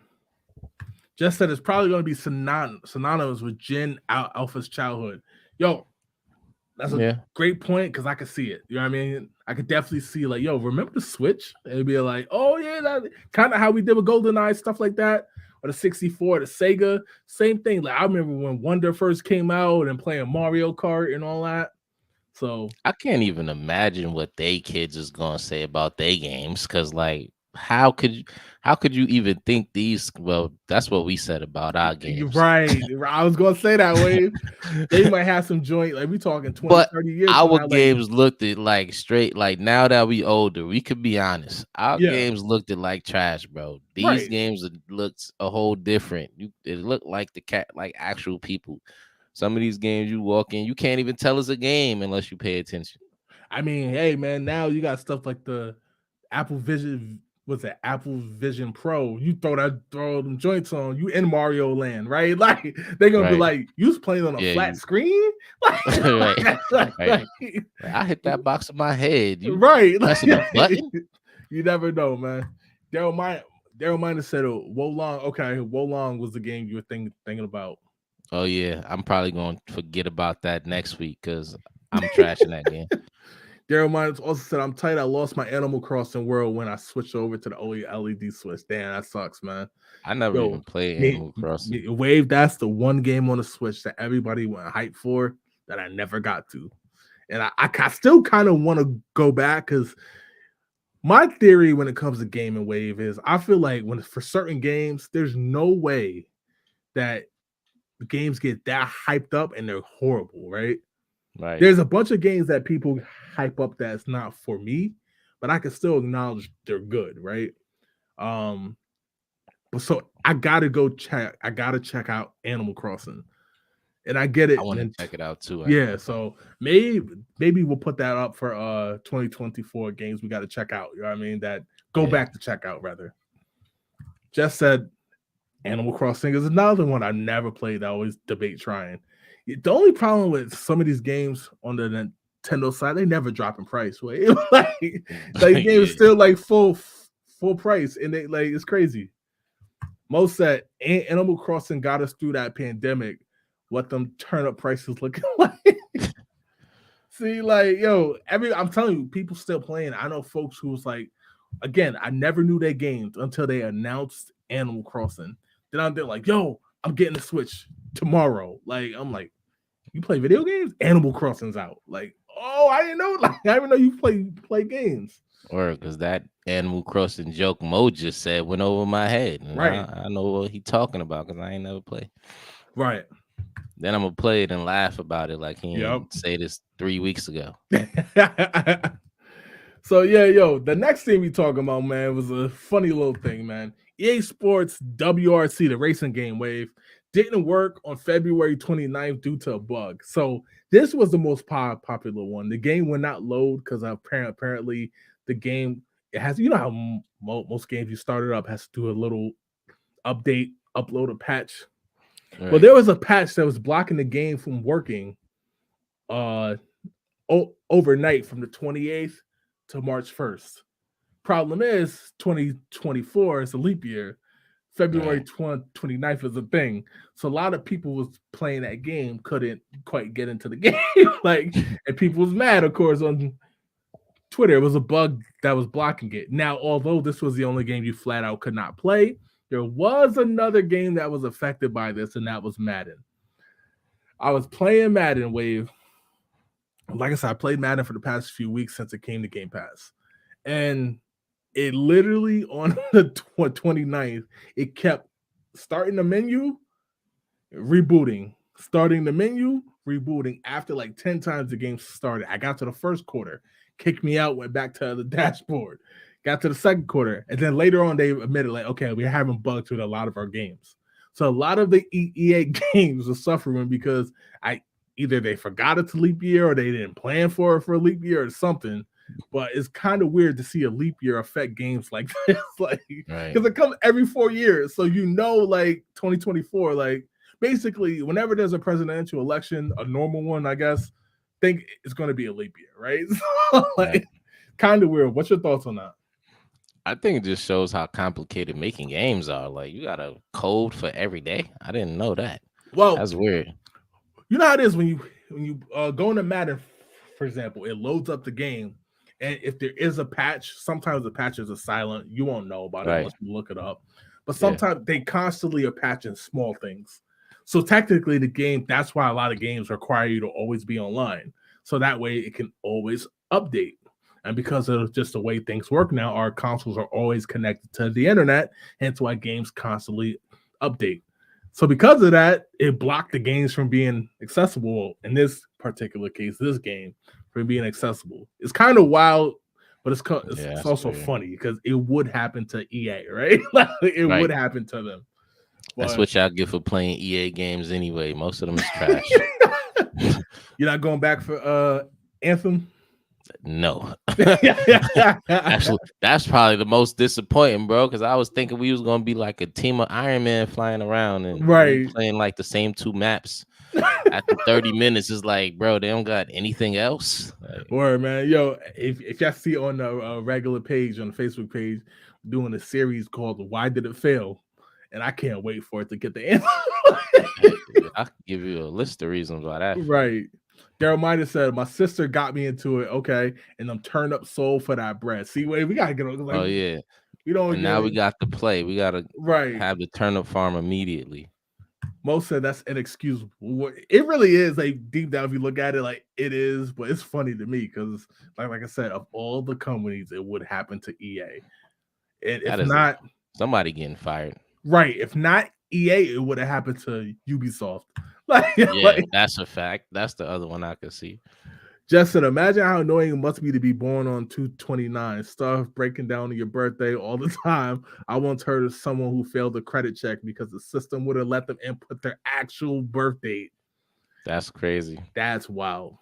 Just said it's probably going to be synonymous with Jin Alpha's childhood. Yo, that's a great point, because I could see it. You know what I mean? I could definitely see, like, yo, remember the Switch? It'd be like, oh yeah, that kind of how we did with GoldenEye, stuff like that, or the 64, the Sega, same thing. Like I remember when Wonder first came out and playing Mario Kart and all that. So I can't even imagine what they kids is gonna say about their games, because like how could you even think these? Well, that's what we said about our you're games. right. I was gonna say that way. They might have some joint, like we talking 20, But 30 years from our now, like, games looked at like straight, like now that we older, we could be honest. Our yeah, games looked at like trash, bro. These right. games looked a whole different. It looked like like actual people. Some of these games you walk in, you can't even tell it's a game unless you pay attention. I mean, hey man, now you got stuff like the Apple Vision, what's that? Apple Vision Pro. You throw them joints on, you in Mario Land, right? Like they're gonna be Right. like, you was playing on a Yeah, flat screen? Like, right. I hit that box in my head. You right. pressing a button? You never know, man. Daryl Miner said Wolong. Okay, Wolong was the game you were thinking about. Oh yeah, I'm probably gonna forget about that next week because I'm trashing that game. Daryl Myers also said, "I'm tight. I lost my Animal Crossing world when I switched over to the OLED switch. Damn, that sucks, man." I never even Yo, played Animal Crossing. Wave, that's the one game on the Switch that everybody went hype for that I never got to. And I still kind of want to go back because my theory when it comes to gaming, Wave, is I feel like when for certain games, there's no way that the games get that hyped up and they're horrible, right? Right. There's a bunch of games that people hype up that's not for me, but I can still acknowledge they're good, right? Um, but so I gotta go check. I gotta check out Animal Crossing, and I get I it. want to And check it out too. yeah, so maybe we'll put that up for 2024 games we got to check out. You know what I mean? That go Yeah. back to check out rather. Just said Animal Crossing is another one I never played. I always debate trying. The only problem with some of these games on the Nintendo side, they never drop in price. Wait, like the game is Yeah. still like full price, and they like it's crazy. Most that Animal Crossing got us through that pandemic. What them turn up prices looking like? See, like yo, I'm telling you, people still playing. I know folks who was like, again, I never knew their games until they announced Animal Crossing. Then I'm there like, yo, I'm getting the Switch tomorrow. Like, I'm like, you play video games? Animal Crossing's out. Like, oh, I didn't know. Like, I didn't know you play games. Or because that Animal Crossing joke Mo just said went over my head. And Right. I know what he talking about because I ain't never played. Right. Then I'm gonna play it and laugh about it like he Yep. ain't say this 3 weeks ago. So yeah, yo, the next thing we talking about, man, was a funny little thing, man. EA Sports WRC, the racing game Wave, didn't work on February 29th due to a bug. So this was the most popular one. The game would not load because apparently the game it has, you know how most games you start it up has to do a little update, upload a patch. Right. Well, there was a patch that was blocking the game from working overnight from the 28th to March 1st. Problem is 2024 is a leap year. February 29th is a thing. So a lot of people was playing that game, couldn't quite get into the game. Like, and people was mad, of course, on Twitter. It was a bug that was blocking it. Now, although this was the only game you flat out could not play, there was another game that was affected by this, and that was Madden. I was playing Madden, Wave. Like I said, I played Madden for the past few weeks since it came to Game Pass. And it literally on the 29th, it kept starting the menu, rebooting, starting the menu, rebooting. After like 10 times the game started, I got to the first quarter, kicked me out, went back to the dashboard, got to the second quarter. And then later on, they admitted, like, okay, we're having bugs with a lot of our games. So a lot of the EA games are suffering because either they forgot it's a leap year or they didn't plan for it for a leap year or something. But it's kind of weird to see a leap year affect games like this, like because it comes every 4 years. So like 2024, like basically whenever there's a presidential election, a normal one, I guess, think it's going to be a leap year, right? So, like, kind of weird. What's your thoughts on that? I think it just shows how complicated making games are. Like you got a code for every day. I didn't know that. Well, that's weird. You know how it is when you go into Madden, for example, it loads up the game, and if there is a patch, sometimes the patches are silent. You won't know about it unless you look it up. But sometimes they constantly are patching small things. So technically, the game, that's why a lot of games require you to always be online. So that way it can always update. And because of just the way things work now, our consoles are always connected to the internet, hence why games constantly update. So because of that, it blocked the games from being accessible. In this particular case, this game from being accessible. It's kind of wild, but it's also funny because it would happen to EA, right? It would happen to them. That's what y'all get for playing EA games anyway. Most of them is trash. You're not going back for Anthem? No. Actually, that's probably the most disappointing, bro, because I was thinking we was gonna be like a team of Iron Man flying around and playing like the same 2 maps. After 30 minutes, is like, bro, they don't got anything else. Like, word, man. Yo, if y'all see on the regular page on the Facebook page, doing a series called "Why Did It Fail," and I can't wait for it to get the answer. I can give you a list of reasons why that. Right. Daryl might have said, "My sister got me into it." Okay, and I'm turned up soul for that bread. See, wait, we gotta get on. Like, Oh yeah. we don't And get now we it got the play. We gotta right. have the turnip farm immediately. Most said that's inexcusable. It really is. Like deep down, if you look at it, like it is. But it's funny to me because, like I said, of all the companies, it would happen to EA. And That if is not, somebody getting fired. right, if not EA, it would have happened to Ubisoft. Yeah, that's a fact. That's the other one I could see. Justin, imagine how annoying it must be to be born on 2/29. Stuff breaking down on your birthday all the time. I once heard of someone who failed a credit check because the system would have let them input their actual birth date. That's crazy. That's wild.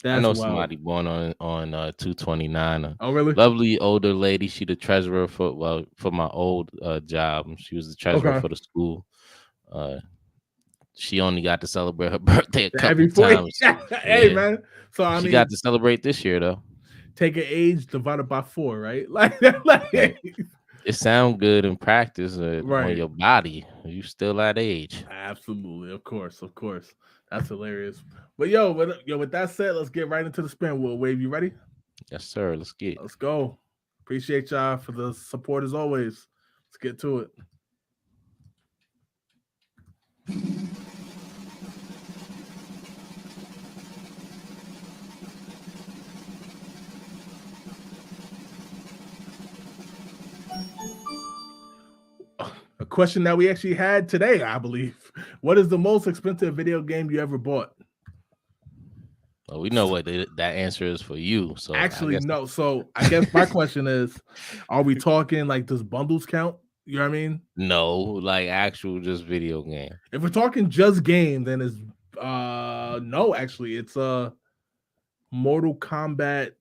I That's know wild. somebody born on 2/29. Oh, really? Lovely older lady. She the treasurer for my old job. She was the treasurer Okay. for the school. Uh, she only got to celebrate her birthday a couple Every 4 times. hey, Yeah, man. So, I she mean, got to celebrate this year though. take an age divided by 4, right? Hey, it sound good in practice on right. your body. You still that age. Absolutely. Of course. Of course. That's hilarious. But with that said, let's get right into the spin wheel. Wave, you ready? Yes, sir. Let's get. Let's go. Appreciate y'all for the support as always. Let's get to it. A question that we actually had today, I believe. What is the most expensive video game you ever bought? Well, we know what that answer is for you. So I Actually, guess no. So I guess my question is, are we talking like does bundles count? You know what I mean? no, like actual just video game. If we're talking just game, then it's no, actually, it's Mortal Kombat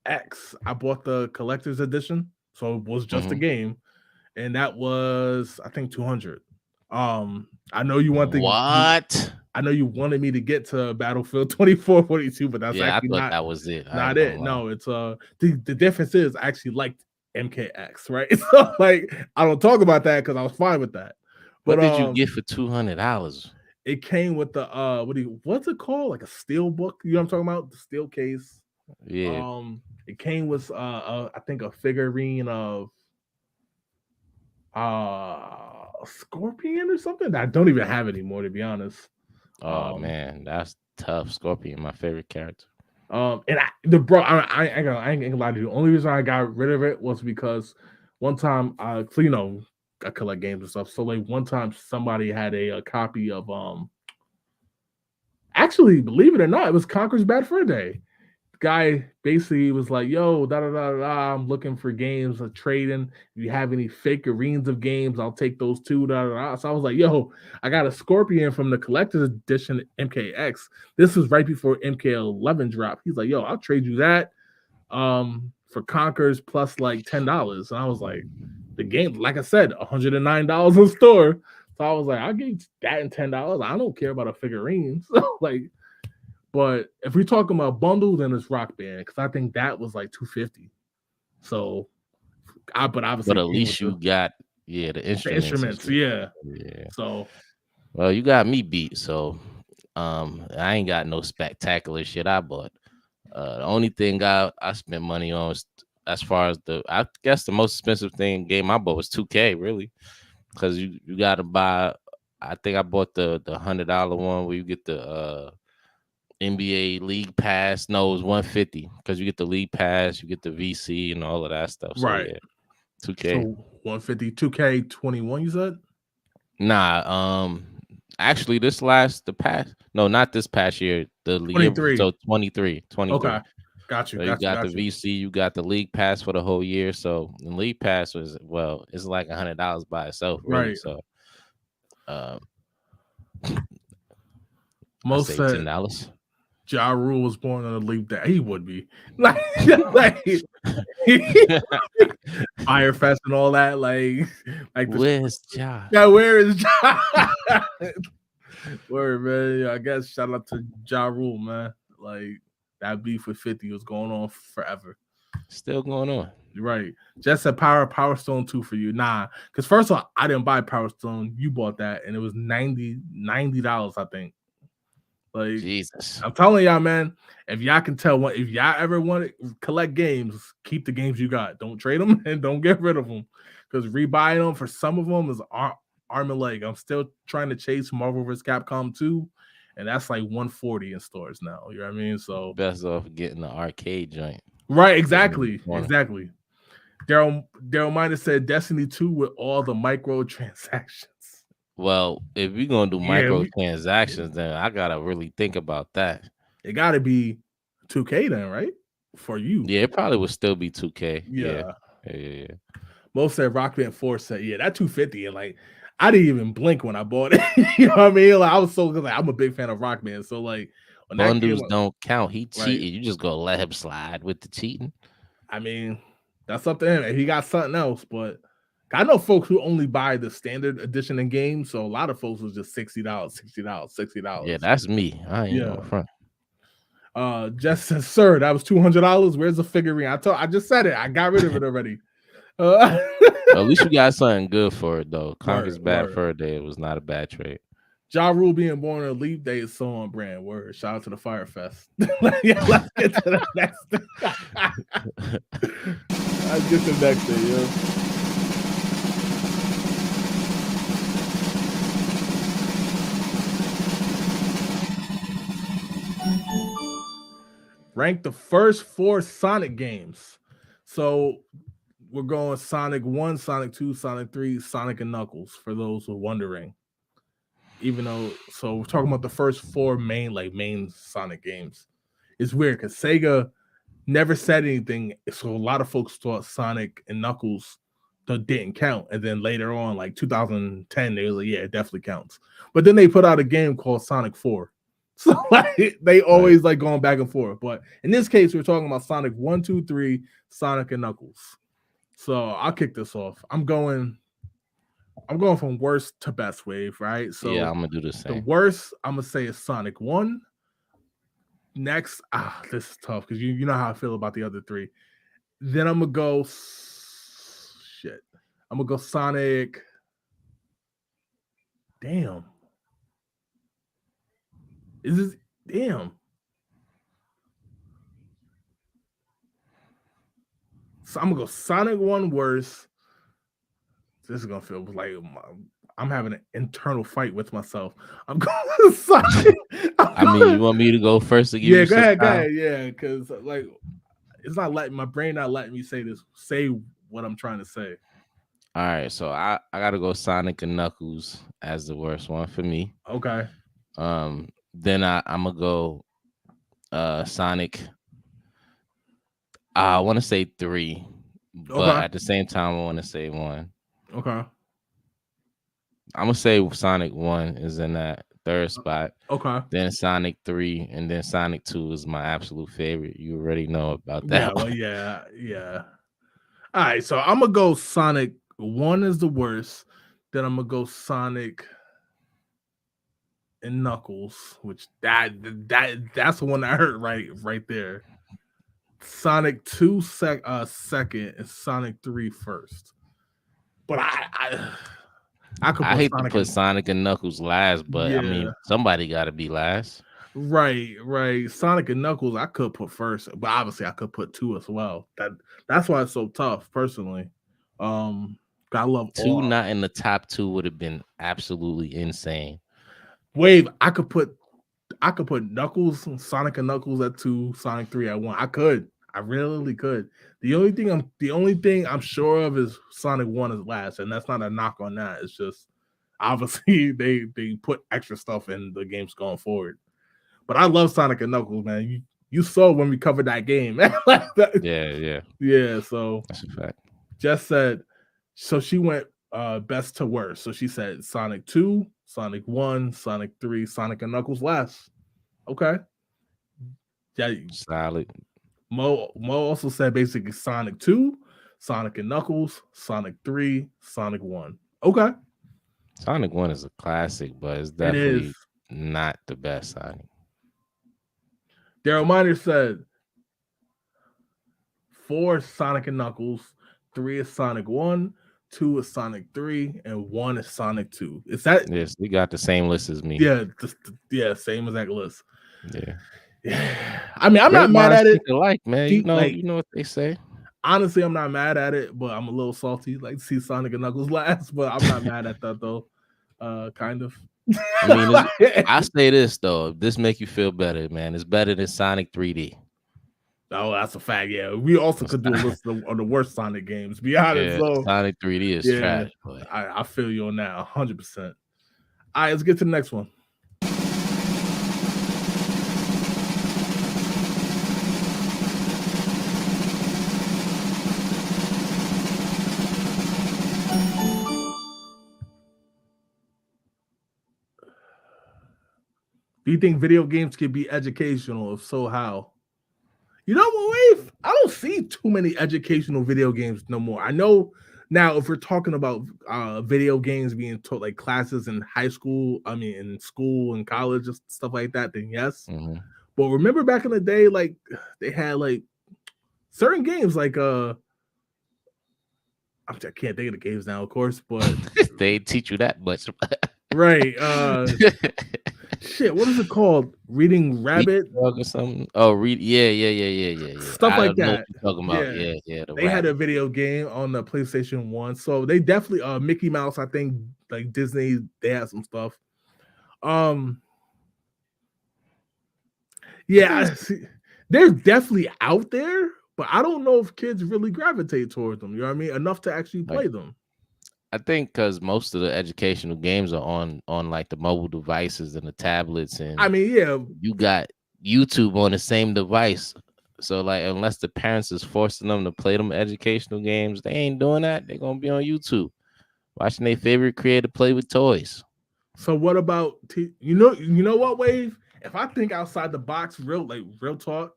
X. I bought the collector's edition, so it was just a Mm-hmm. game, and that was I think 200. I know you want What? I know you wanted me to get to Battlefield 2442, but that's Yeah, I actually thought that was it. I not ain't gonna it. lie. No, it's the difference is I actually liked MKX, right? So like I don't talk about that because I was fine with that. What But did you get for $200? it came with the what's it called? Like a steel book. You know what I'm talking about? The steel case. Yeah. It came with I think a figurine of Scorpion or something that I don't even have anymore to be honest. Oh Um man, that's tough. Scorpion, my favorite character. and I ain't gonna lie to you. The only reason I got rid of it was because one time so I collect games and stuff. So like one time somebody had a copy of actually believe it or not, it was Conker's Bad Fur Day. Guy basically was like, "Yo, da da da da. I'm looking for games, trading. If you have any figurines of games, I'll take those too." Da da da. So I was like, "Yo, I got a Scorpion from the collector's edition MKX. This was right before MK11 dropped." He's like, "Yo, I'll trade you that for Conkers plus like $10." And I was like, "The game, like I said, $109 in store." So I was like, "I'll give you that and $10. I don't care about a figurine." So like. But if we're talking about bundle, then it's Rock Band because I think that was like 250. So but But obviously at came with least you got the the instruments and instruments, shit. yeah. Yeah. So Well, you got me beat, so I ain't got no spectacular shit I bought. The only thing I spent money on was as far as I guess the most expensive game I bought was 2K really, because you got to buy. I think I bought the $100 one where you get the NBA League Pass. No, it was 150 because you get the League Pass, you get the VC and all of that stuff. So right. yeah, 2K. So 150, 2K21, you said? Nah, actually the past no, not this past year, the year 23. so 23. Okay. Got you. So you Got you. got the Got you. VC, you got the league pass for the whole year. So the league pass it's like $100 by itself, really. Right. So I Most say said $10. Ja Rule was born on a leap that he would be. Like Fire Fest and all that. Like Where's Ja? yeah, where is Ja? Word, man. Yeah, I guess shout out to Ja Rule, man. Like that beef with 50 was going on forever. Still going on. Right. Just said Power Stone 2 for you. Nah, because first of all, I didn't buy Power Stone. You bought that, and it was $90, I think. Like Jesus. I'm telling y'all, man, if y'all can tell what if y'all ever want to collect games, keep the games you got. Don't trade them and don't get rid of them. Because rebuying them for some of them is arm and leg. I'm still trying to chase Marvel vs. Capcom 2, and that's like 140 in stores now. You know what I mean? So Best off getting the arcade joint. right, Sitting in the exactly, corner. exactly. Daryl Miner said Destiny 2 with all the microtransactions. Well, if we're gonna do Yeah, microtransactions, then I gotta really think about that. it got to be 2K then, right? For you, Yeah, it probably would still be 2K. Yeah. yeah. Yeah. Most said Rock Band 4 said, yeah, that 250. And like, I didn't even blink when I bought it. You know what I mean? Like, I was so like, I'm a big fan of Rock Band. So, like, when that came Bundles up, don't count. He right? cheated. You just go let him slide with the cheating. I mean, that's up to him. If he got something else, but I know folks who only buy the standard edition in games. So, a lot of folks was just $60, $60, Yeah, $60. that's me. I ain't gonna Yeah. front. Jess says, sir, that was $200. Where's the figurine? I just said it. I got rid of it already. Uh, At least you got something good for it though. word, Conker's Bad word. Fur Day. It was not a bad trade. Ja Rule being born on a leap day is so on brand. Word. Shout out to the Fire Fest. Yeah, let's get to the next thing. Let's get to the next thing, yo. Rank the first 4 Sonic games. So we're going Sonic 1, Sonic 2, Sonic 3, Sonic and Knuckles, for those who are wondering. Even though, so we're talking about the first 4 main Sonic games. It's weird because Sega never said anything. So a lot of folks thought Sonic and Knuckles didn't count. And then later on, like 2010, they was like, yeah, it definitely counts. But then they put out a game called Sonic 4. So like they Right. always like going back and forth. But in this case, we're talking about Sonic 1, 2, 3, Sonic and Knuckles. So I'll kick this off. I'm going from worst to best wave, right? Yeah, So I'm gonna do the the same. worst I'm gonna say is Sonic 1. Next, this is tough because you know how I feel about the other 3. Then I'm gonna go shit. I'm gonna go Sonic. Damn. Is this damn? So I'm gonna go Sonic 1 worse. This is gonna feel like I'm having an internal fight with myself. I'm going Sonic. I mean, you want me to go first to give Yeah, you go some ahead, go time? ahead. Yeah, because like it's not letting my brain not letting me say what I'm trying to say. All right, so I gotta go Sonic and Knuckles as the worst one for me. Okay. Then I'm gonna go Sonic. I want to say 3, but Okay. at the same time, I want to say 1. Okay. I'm gonna say Sonic 1 is in that third spot. Okay. Then Sonic 3, and then Sonic 2 is my absolute favorite. You already know about Yeah, that well, one. yeah, yeah. All right, so I'm gonna go Sonic 1 is the worst. Then I'm gonna go Sonic and Knuckles, which that's the one that hurt right there. Sonic 2 second and Sonic 3 first. But I could I put hate to Sonic put in. Sonic and Knuckles last, but I Yeah, mean somebody got to be last. right. Sonic and Knuckles I could put first, but obviously I could put 2 as well. That's why it's so tough, personally. I love 2 all. not in the top 2 would have been absolutely insane. Wave, I could put Knuckles, Sonic and Knuckles at 2, Sonic 3 at 1. I could. I really could. The only thing I'm sure of is Sonic 1 is last, and that's not a knock on that. It's just obviously they put extra stuff in the games going forward. But I love Sonic and Knuckles, man. You saw when we covered that game, man. Yeah, Yeah, so that's a fact. Jess said so she went best to worst. So she said Sonic 2, Sonic 1, Sonic 3, Sonic and Knuckles last. Okay. Yeah, Solid. Mo also said basically Sonic 2, Sonic and Knuckles, Sonic 3, Sonic 1. Okay. Sonic 1 is a classic, but it's It is. definitely not the best Sonic. Daryl Miner said 4 Sonic and Knuckles, 3 is Sonic 1, 2 is Sonic 3, and 1 is Sonic 2. Is that Yes, we got the same list as me. yeah, yeah, same exact list. Yeah. Yeah. I mean, I'm Great not mad minds at it. think alike, man. See, like You know what they say. honestly, I'm not mad at it, but I'm a little salty. Like to see Sonic and Knuckles last, but I'm not mad at that though. Kind of. I mean, I say this though. If this make you feel better, man, it's better than Sonic 3D. Oh, that's a fact. Yeah, we also could do a list of the worst Sonic games. Be honest. Yeah, So Sonic 3D is yeah, trash, boy. I feel you on that 100%. All right, let's get to the next one. Do you think video games can be educational? If so, how? You know what, Wave? I don't see too many educational video games no more. I know now if we're talking about video games being taught like classes in high school, I mean in school and college and stuff like that, then yes. Mm-hmm. But remember back in the day, like they had like certain games like I can't think of the games now, of course, but they teach you that much. right. Shit, what is it called? Reading Rabbit? Or something. Oh, read. Yeah. Stuff I like don't know what that. you're talking about. Yeah. Yeah. The They had a rabbit. video game on the PlayStation 1. So they definitely Mickey Mouse, I think like Disney, they had some stuff. Yeah, they're definitely out there, but I don't know if kids really gravitate towards them. You know what I mean? Enough to actually play them. I think because most of the educational games are on like the mobile devices and the tablets, and I mean, yeah, you got YouTube on the same device. So like, unless the parents is forcing them to play them educational games, they ain't doing that. They're gonna be on YouTube watching their favorite creator play with toys. So what about you know what, Wave? If I think outside the box, real talk,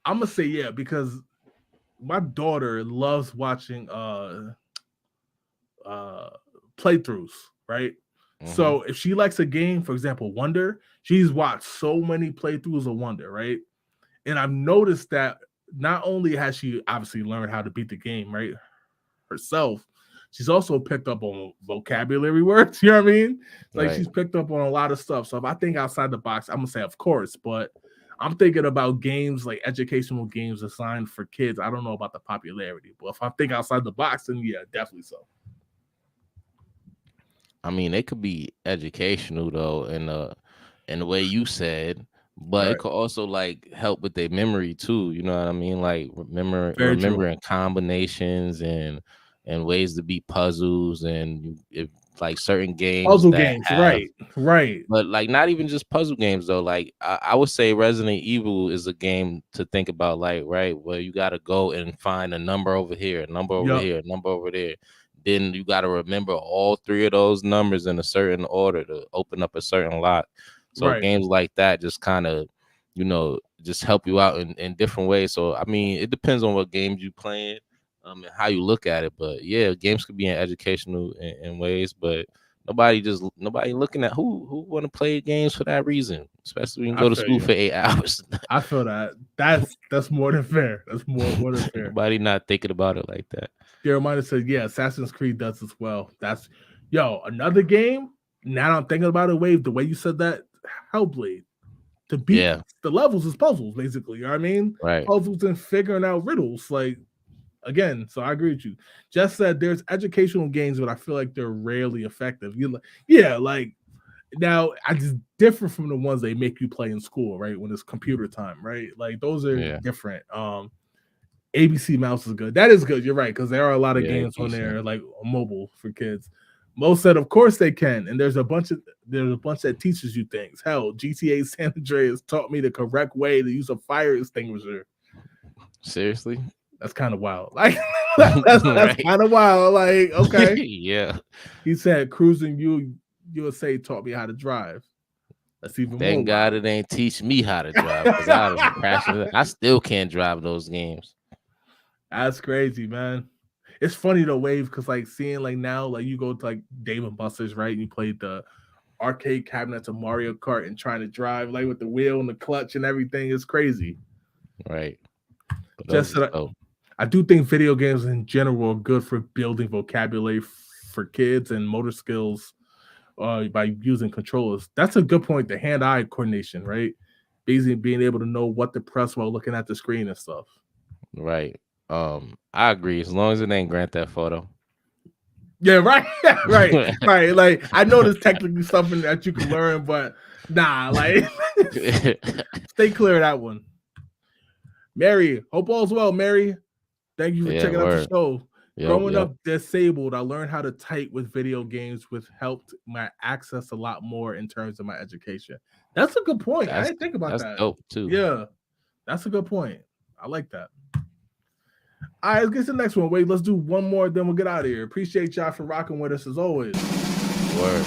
I'm gonna say yeah, because my daughter loves watching playthroughs, right? Mm-hmm. So if she likes a game, for example, Wonder, she's watched so many playthroughs of Wonder, right? And I've noticed that not only has she obviously learned how to beat the game, right, herself, she's also picked up on vocabulary words. You know what I mean? Like Right. she's picked up on a lot of stuff. So if I think outside the box, I'm gonna say of course, but I'm thinking about games like educational games designed for kids. I don't know about the popularity, but if I think outside the box, then yeah, definitely so. I mean, they could be educational though, in the way you said, but Right. it could also like help with their memory too. You know what I mean? Like Very true. remembering combinations and ways to beat puzzles, and if like certain games Puzzle that games, have, right. but like not even just puzzle games though. Like I would say Resident Evil is a game to think about, like, right, where you got to go and find a number over here, a number over Yep. here, a number over there. Then you got to remember all three of those numbers in a certain order to open up a certain lock. So Right. games like that just kind of, just help you out in different ways. So I mean, it depends on what games you playing, and how you look at it. But yeah, games could be in educational in ways, but nobody looking at who want to play games for that reason, especially when you I go to feel school you. for 8 hours. I feel that. That's more than fair. That's more than fair. Nobody not thinking about it like that. Jeremiah said, yeah, Assassin's Creed does as well. That's another game. Now I'm thinking about it, Wave. The way you said that, Hellblade. To beat Yeah, the levels is puzzles, basically. You know what I mean? right. Puzzles and figuring out riddles. Like again, so I agree with you. Just said there's educational games, but I feel like they're rarely effective. Like now I just differ from the ones they make you play in school, right? When it's computer time, right? Like those are Yeah, different. ABC Mouse is good. That is good. You're right, because there are a lot of yeah, games on decent. there like mobile for kids. Most said, of course they can, and there's a bunch that teaches you things. Hell, GTA San Andreas taught me the correct way to use a fire extinguisher. Seriously? That's kind of wild. Like that's Right. kind of wild. Like okay, Yeah. he said cruising USA taught me how to drive. That's even more Thank God wild. it ain't teach me how to drive, because I was crashing. I still can't drive those games. That's crazy, man. It's funny though, Wave, because like seeing like now, like you go to like Dave and Buster's, right? And you play the arcade cabinets of Mario Kart and trying to drive like with the wheel and the clutch and everything is crazy. Right. But Just those are that dope. I do think video games in general are good for building vocabulary for kids and motor skills by using controllers. That's a good point. The hand-eye coordination, right? Basically, being able to know what to press while looking at the screen and stuff. Right. I agree. As long as it ain't Grand Theft Auto. Yeah, right, right. Like I know there's technically something that you can learn, but nah, like stay clear of that one. Mary, hope all's well, Mary. Thank you for Yeah, checking out the word. show. Yep, Growing yep. up disabled, I learned how to type with video games, which helped my access a lot more in terms of my education. That's a good point. I That's didn't think about that's that. dope too. Yeah, that's a good point. I like that. All right, let's get to the next one. Wait, let's do one more, then we'll get out of here. Appreciate y'all for rocking with us as always. Word.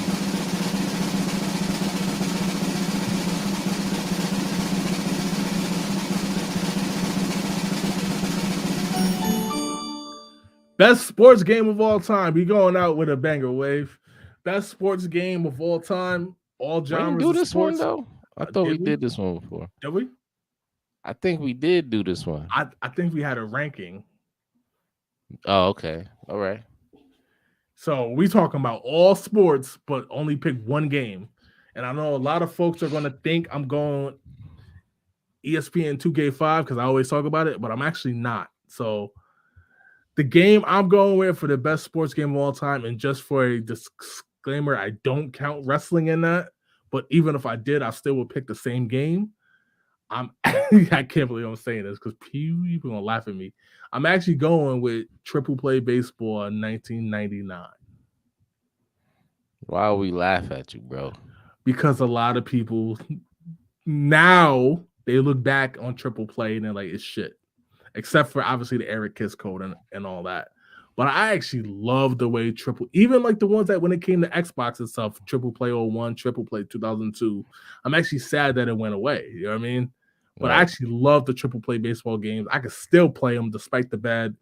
Best sports game of all time. We going out with a banger, Wave. Best sports game of all time. All We didn't genres do of this one sports. though. I thought we Did we? did this one before. Did we? I think we did do this one. I think we had a ranking. Oh, okay. All right. So we talking about all sports, but only pick one game. And I know a lot of folks are going to think I'm going ESPN 2K5 because I always talk about it, but I'm actually not. So the game I'm going with for the best sports game of all time, and just for a disclaimer, I don't count wrestling in that. But even if I did, I still would pick the same game. I can't believe I'm saying this because people gonna laugh at me. I'm actually going with Triple Play Baseball in 1999. Why we laugh at you, bro? Because a lot of people now they look back on Triple Play and they're like, it's shit. Except for obviously the Eric Kiss code and all that. But I actually love the way even like the ones that when it came to Xbox itself, Triple Play 01, Triple Play 2002, I'm actually sad that it went away. You know what I mean? But I actually love the Triple Play baseball games. I can still play them despite the bad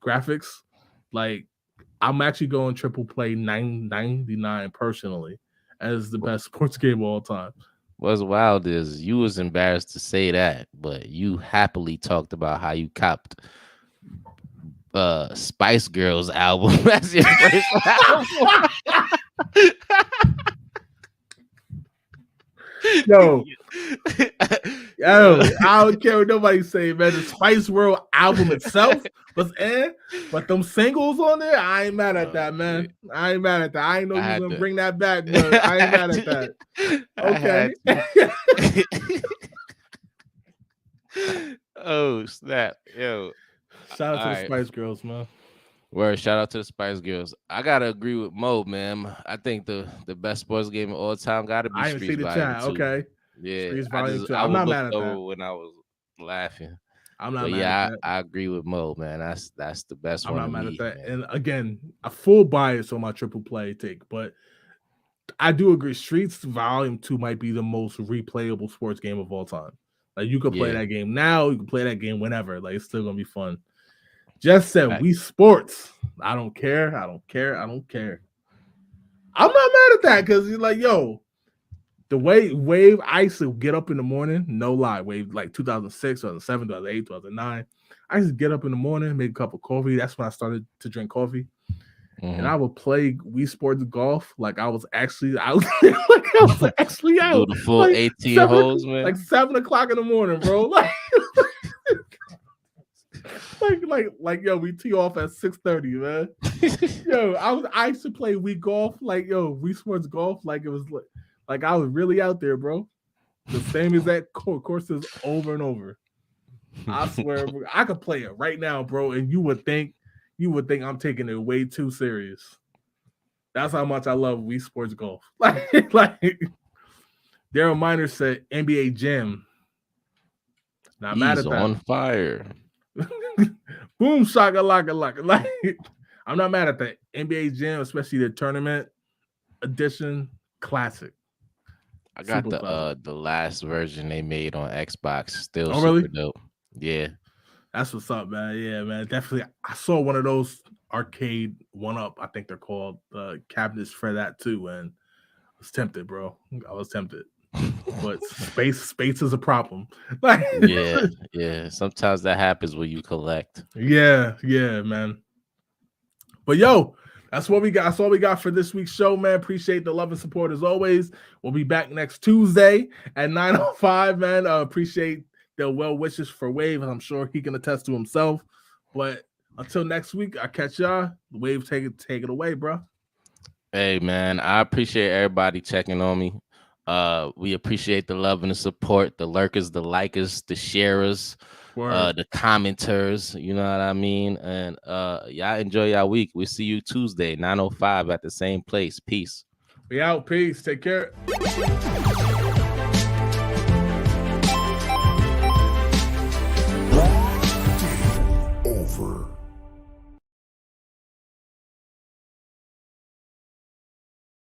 graphics. Like, I'm actually going Triple Play 999 personally as the best sports game of all time. What's wild is you was embarrassed to say that, but you happily talked about how you copped Spice Girls album as your first album. Yo, I don't care what nobody say, man. The Spice World album itself was but them singles on there, I ain't mad at that, man. I ain't mad at that. I ain't know you was gonna bring that back, but I ain't mad at that. Okay. Oh snap, yo! Shout out to the Spice Girls, man. Word, shout out to the Spice Girls. I gotta agree with Mo, man. I think the best sports game of all time gotta be Streets Volume 2. Okay. Yeah, Streets Volume 2. I I'm not mad looked at over that. when I was laughing. I'm not but mad yeah, at that. I agree with Mo, man. That's the best one. I'm not mad at that. Man. And again, a full bias on my Triple Play take, but I do agree. Streets Volume 2 might be the most replayable sports game of all time. Like you could play that game now, you can play that game whenever. Like it's still gonna be fun. Just said Wii Sports. I don't care. I'm not mad at that because you're like, yo, the way Wave, I used to get up in the morning, no lie, Wave like 2006, 2007, 2008, 2009. I used to get up in the morning, make a cup of coffee. That's when I started to drink coffee. Mm-hmm. And I would play Wii Sports golf like I was actually out. Like I was actually out. Do the full like 18 holes, man. Like 7:00 in the morning, bro. Like yo, we tee off at 6:30, man. Yo, I used to play Wii golf, like Wii Sports golf, like it was like I was really out there, bro. The same exact courses over and over. I swear, I could play it right now, bro, and you would think I'm taking it way too serious. That's how much I love Wii Sports golf. Like Daryl Miner said, NBA Jam. Not mad at that. On fire. Boom shaka laka laka. Like I'm not mad at that. NBA Jam, especially the tournament edition, classic. I got the last version they made on Xbox. Still super dope. Yeah. That's what's up, man. Yeah, man. Definitely. I saw one of those arcade 1-up, I think they're called, cabinets for that too. And I was tempted, bro. I was tempted. but space is a problem. Like, yeah. Sometimes that happens when you collect. yeah, man. But yo, that's what we got. That's all we got for this week's show, man. Appreciate the love and support as always. We'll be back next Tuesday at 9:05, man. Appreciate the well wishes for Wave, and I'm sure he can attest to himself. But until next week, I catch y'all. Wave, take it away, bro. Hey man, I appreciate everybody checking on me. We appreciate the love and the support, the lurkers, the likers, the sharers, the commenters, you know what I mean? And y'all enjoy y'all week. We'll see you Tuesday, 9:05 at the same place. Peace. We out. Peace. Take care. Over.